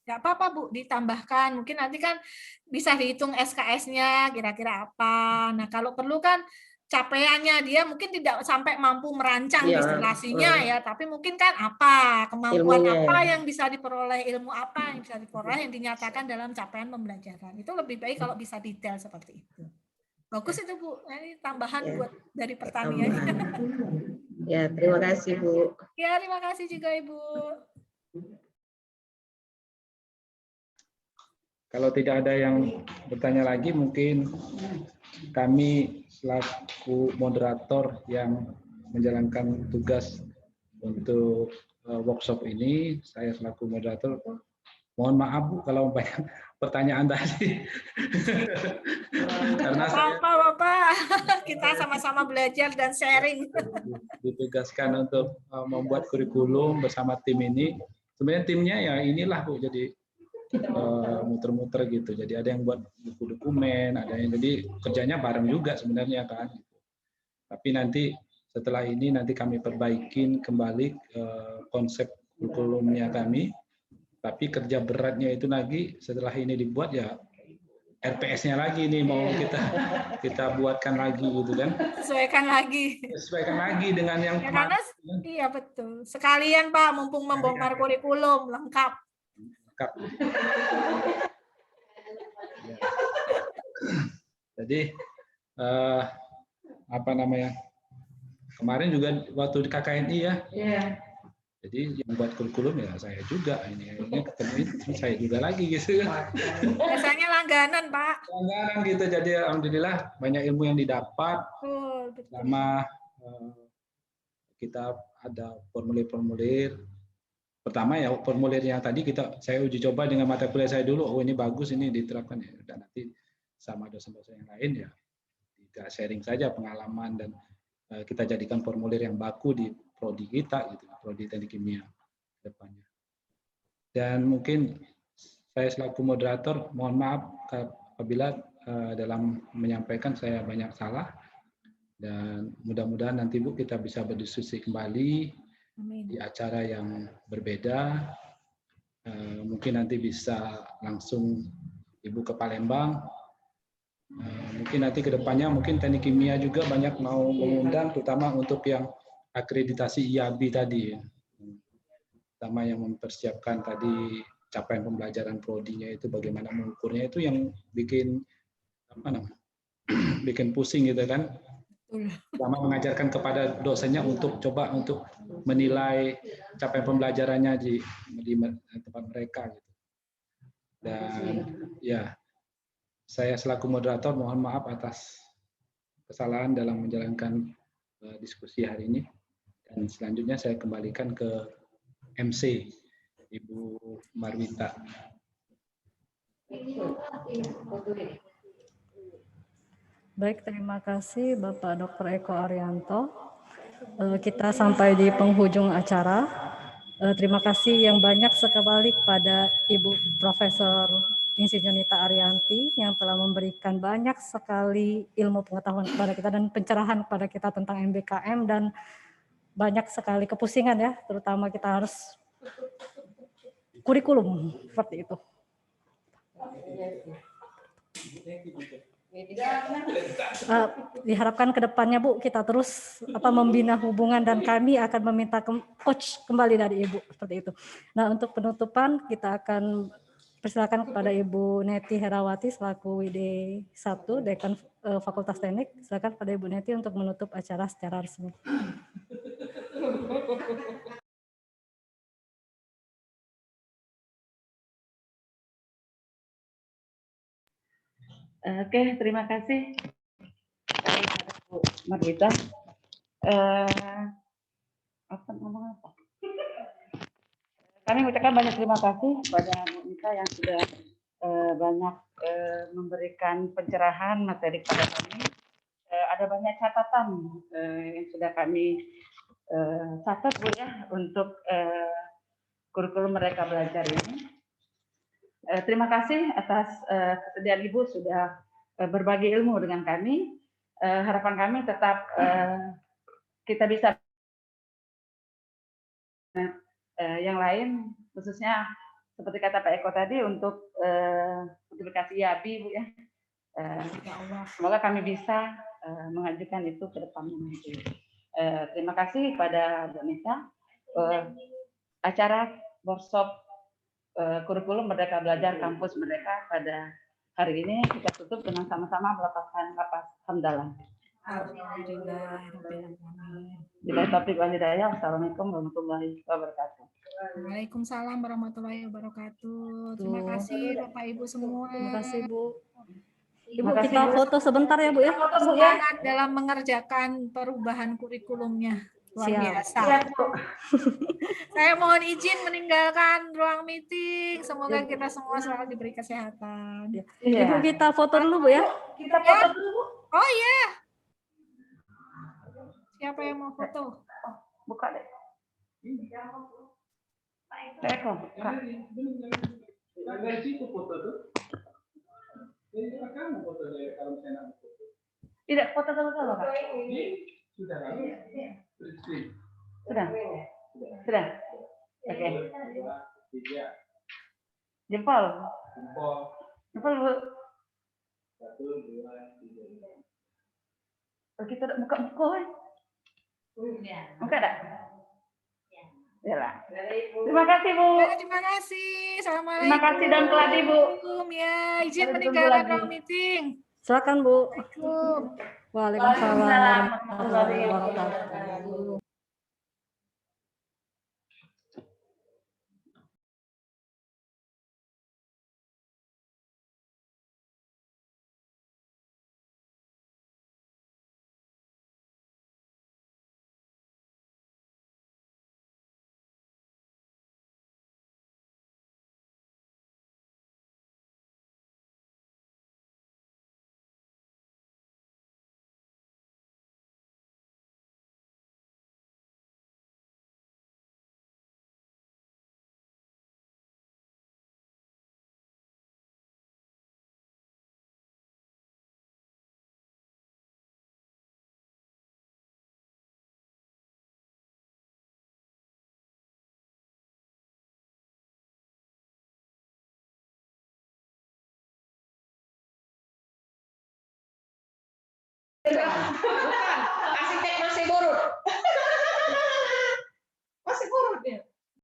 Nggak apa-apa, Bu, ditambahkan. Mungkin nanti kan bisa dihitung SKS-nya kira-kira apa. Nah, kalau perlu kan capaiannya dia mungkin tidak sampai mampu merancang destilasinya ya, tapi mungkin kan apa, kemampuan apa yang bisa diperoleh, ilmu apa yang bisa diperoleh yang dinyatakan dalam capaian pembelajaran. Itu lebih baik kalau bisa detail seperti itu. Bagus itu, Bu. Ini tambahan buat dari pertanian. Ya, terima kasih, Bu. Ya, terima kasih juga, Ibu. Kalau tidak ada yang bertanya lagi, mungkin kami selaku moderator yang menjalankan tugas untuk workshop ini, saya selaku moderator, mohon maaf Bu kalau banyak pertanyaan tadi. Karena saya Bapak, kita sama-sama belajar dan sharing. Ditugaskan untuk membuat kurikulum bersama tim ini. Sebenarnya timnya ya inilah Bu, jadi muter-muter gitu. Jadi ada yang buat buku dokumen, ada yang jadi kerjanya bareng juga sebenarnya kan. Tapi nanti setelah ini nanti kami perbaikin kembali konsep kurikulumnya kami. Tapi kerja beratnya itu lagi setelah ini dibuat ya RPS-nya lagi nih mau kita buatkan lagi gitu kan. Sesuaikan lagi dengan yang ya, karena iya betul. Sekalian Pak, mumpung membongkar kurikulum lengkap. Jadi apa namanya, kemarin juga waktu di KKNI ya, jadi yang buat kurikulum ya saya juga, ini ketemu saya juga lagi gitu. Biasanya langganan Pak. Langganan gitu, jadi alhamdulillah banyak ilmu yang didapat. Sama kita ada formulir-formulir. Pertama ya formulir yang tadi saya uji coba dengan mata kuliah saya dulu, oh ini bagus, ini diterapkan ya, dan nanti sama dosen-dosen yang lain ya kita sharing saja pengalaman dan kita jadikan formulir yang baku di prodi kita gitu, prodi teknik kimia depannya. Dan mungkin saya selaku moderator mohon maaf apabila dalam menyampaikan saya banyak salah, dan mudah-mudahan nanti Bu kita bisa berdiskusi kembali. Amin. Di acara yang berbeda, mungkin nanti bisa langsung Ibu ke Palembang, mungkin nanti ke depannya mungkin teknik kimia juga banyak mau mengundang, terutama untuk yang akreditasi IAB tadi, terutama yang mempersiapkan tadi capaian pembelajaran prodinya itu bagaimana mengukurnya, itu yang bikin bikin pusing gitu kan. Sama mengajarkan kepada dosennya untuk coba untuk menilai capaian pembelajarannya di tempat mereka gitu. Dan ya saya selaku moderator mohon maaf atas kesalahan dalam menjalankan diskusi hari ini, dan selanjutnya saya kembalikan ke MC Ibu Marwita. Baik, terima kasih Bapak Dr. Eko Arianto. Kita sampai di penghujung acara. Terima kasih yang banyak sekali kepada Ibu Profesor Insinyur Nita Arianti yang telah memberikan banyak sekali ilmu pengetahuan kepada kita dan pencerahan kepada kita tentang MBKM, dan banyak sekali kepusingan ya, terutama kita harus kurikulum seperti itu. Diharapkan ke depannya Bu kita terus membina hubungan, dan kami akan meminta coach kembali dari Ibu seperti itu. Nah, untuk penutupan kita akan persilakan kepada Ibu Neti Herawati selaku WD 1 Dekan Fakultas Teknik. Silakan pada Ibu Neti untuk menutup acara secara resmi. Oke, terima kasih Bu Margita. Kami mengucapkan banyak terima kasih kepada Bu Nita yang sudah banyak memberikan pencerahan materi kepada kami. Ada banyak catatan yang sudah kami catat Bu ya untuk kurikulum Merdeka Belajar ini. Terima kasih atas kesediaan Ibu sudah berbagi ilmu dengan kami. Harapan kami tetap kita bisa yang lain, khususnya seperti kata Pak Eko tadi untuk multiplikasi IABI Bu ya. Semoga kami bisa mengajukan itu ke depan. Terima kasih kepada Bu Nita. Acara workshop kurikulum Merdeka Belajar Kampus Merdeka pada hari ini kita tutup dengan sama-sama melepaskan lapas hamdalah. Bila topik wanita, Assalamualaikum warahmatullahi wabarakatuh. Waalaikumsalam warahmatullahi wabarakatuh. Terima kasih Bapak Ibu semua. Terima kasih Bu. Ibu kita foto sebentar ya Bu ya. Semangat dalam mengerjakan perubahan kurikulumnya. Luar biasa. Saya mohon izin meninggalkan ruang meeting. Semoga kita semua selalu diberi kesehatan. Ibu kita foto dulu Bu ya. Kita foto dulu. Oh iya. Siapa yang mau foto? Buka deh. Eko. Dari situ foto tuh. Jadi kamu foto dari kalau saya nak foto. Tidak foto sama-sama Pak. Sudah kan? Sudah. Sudah. Oke. Jempol. Jempol Bu. 1, 2, 3. Kita buka-buka. Buka dah. Yalah. Terima kasih Bu. Terima kasih. Assalamualaikum. Terima kasih dan keladi Bu. Ya, izin meninggalkan ruang meeting. Silakan Bu. Waalaikumsalam. Waalaikumsalam warahmatullahi wabarakatuh. Bukan, arsitek masih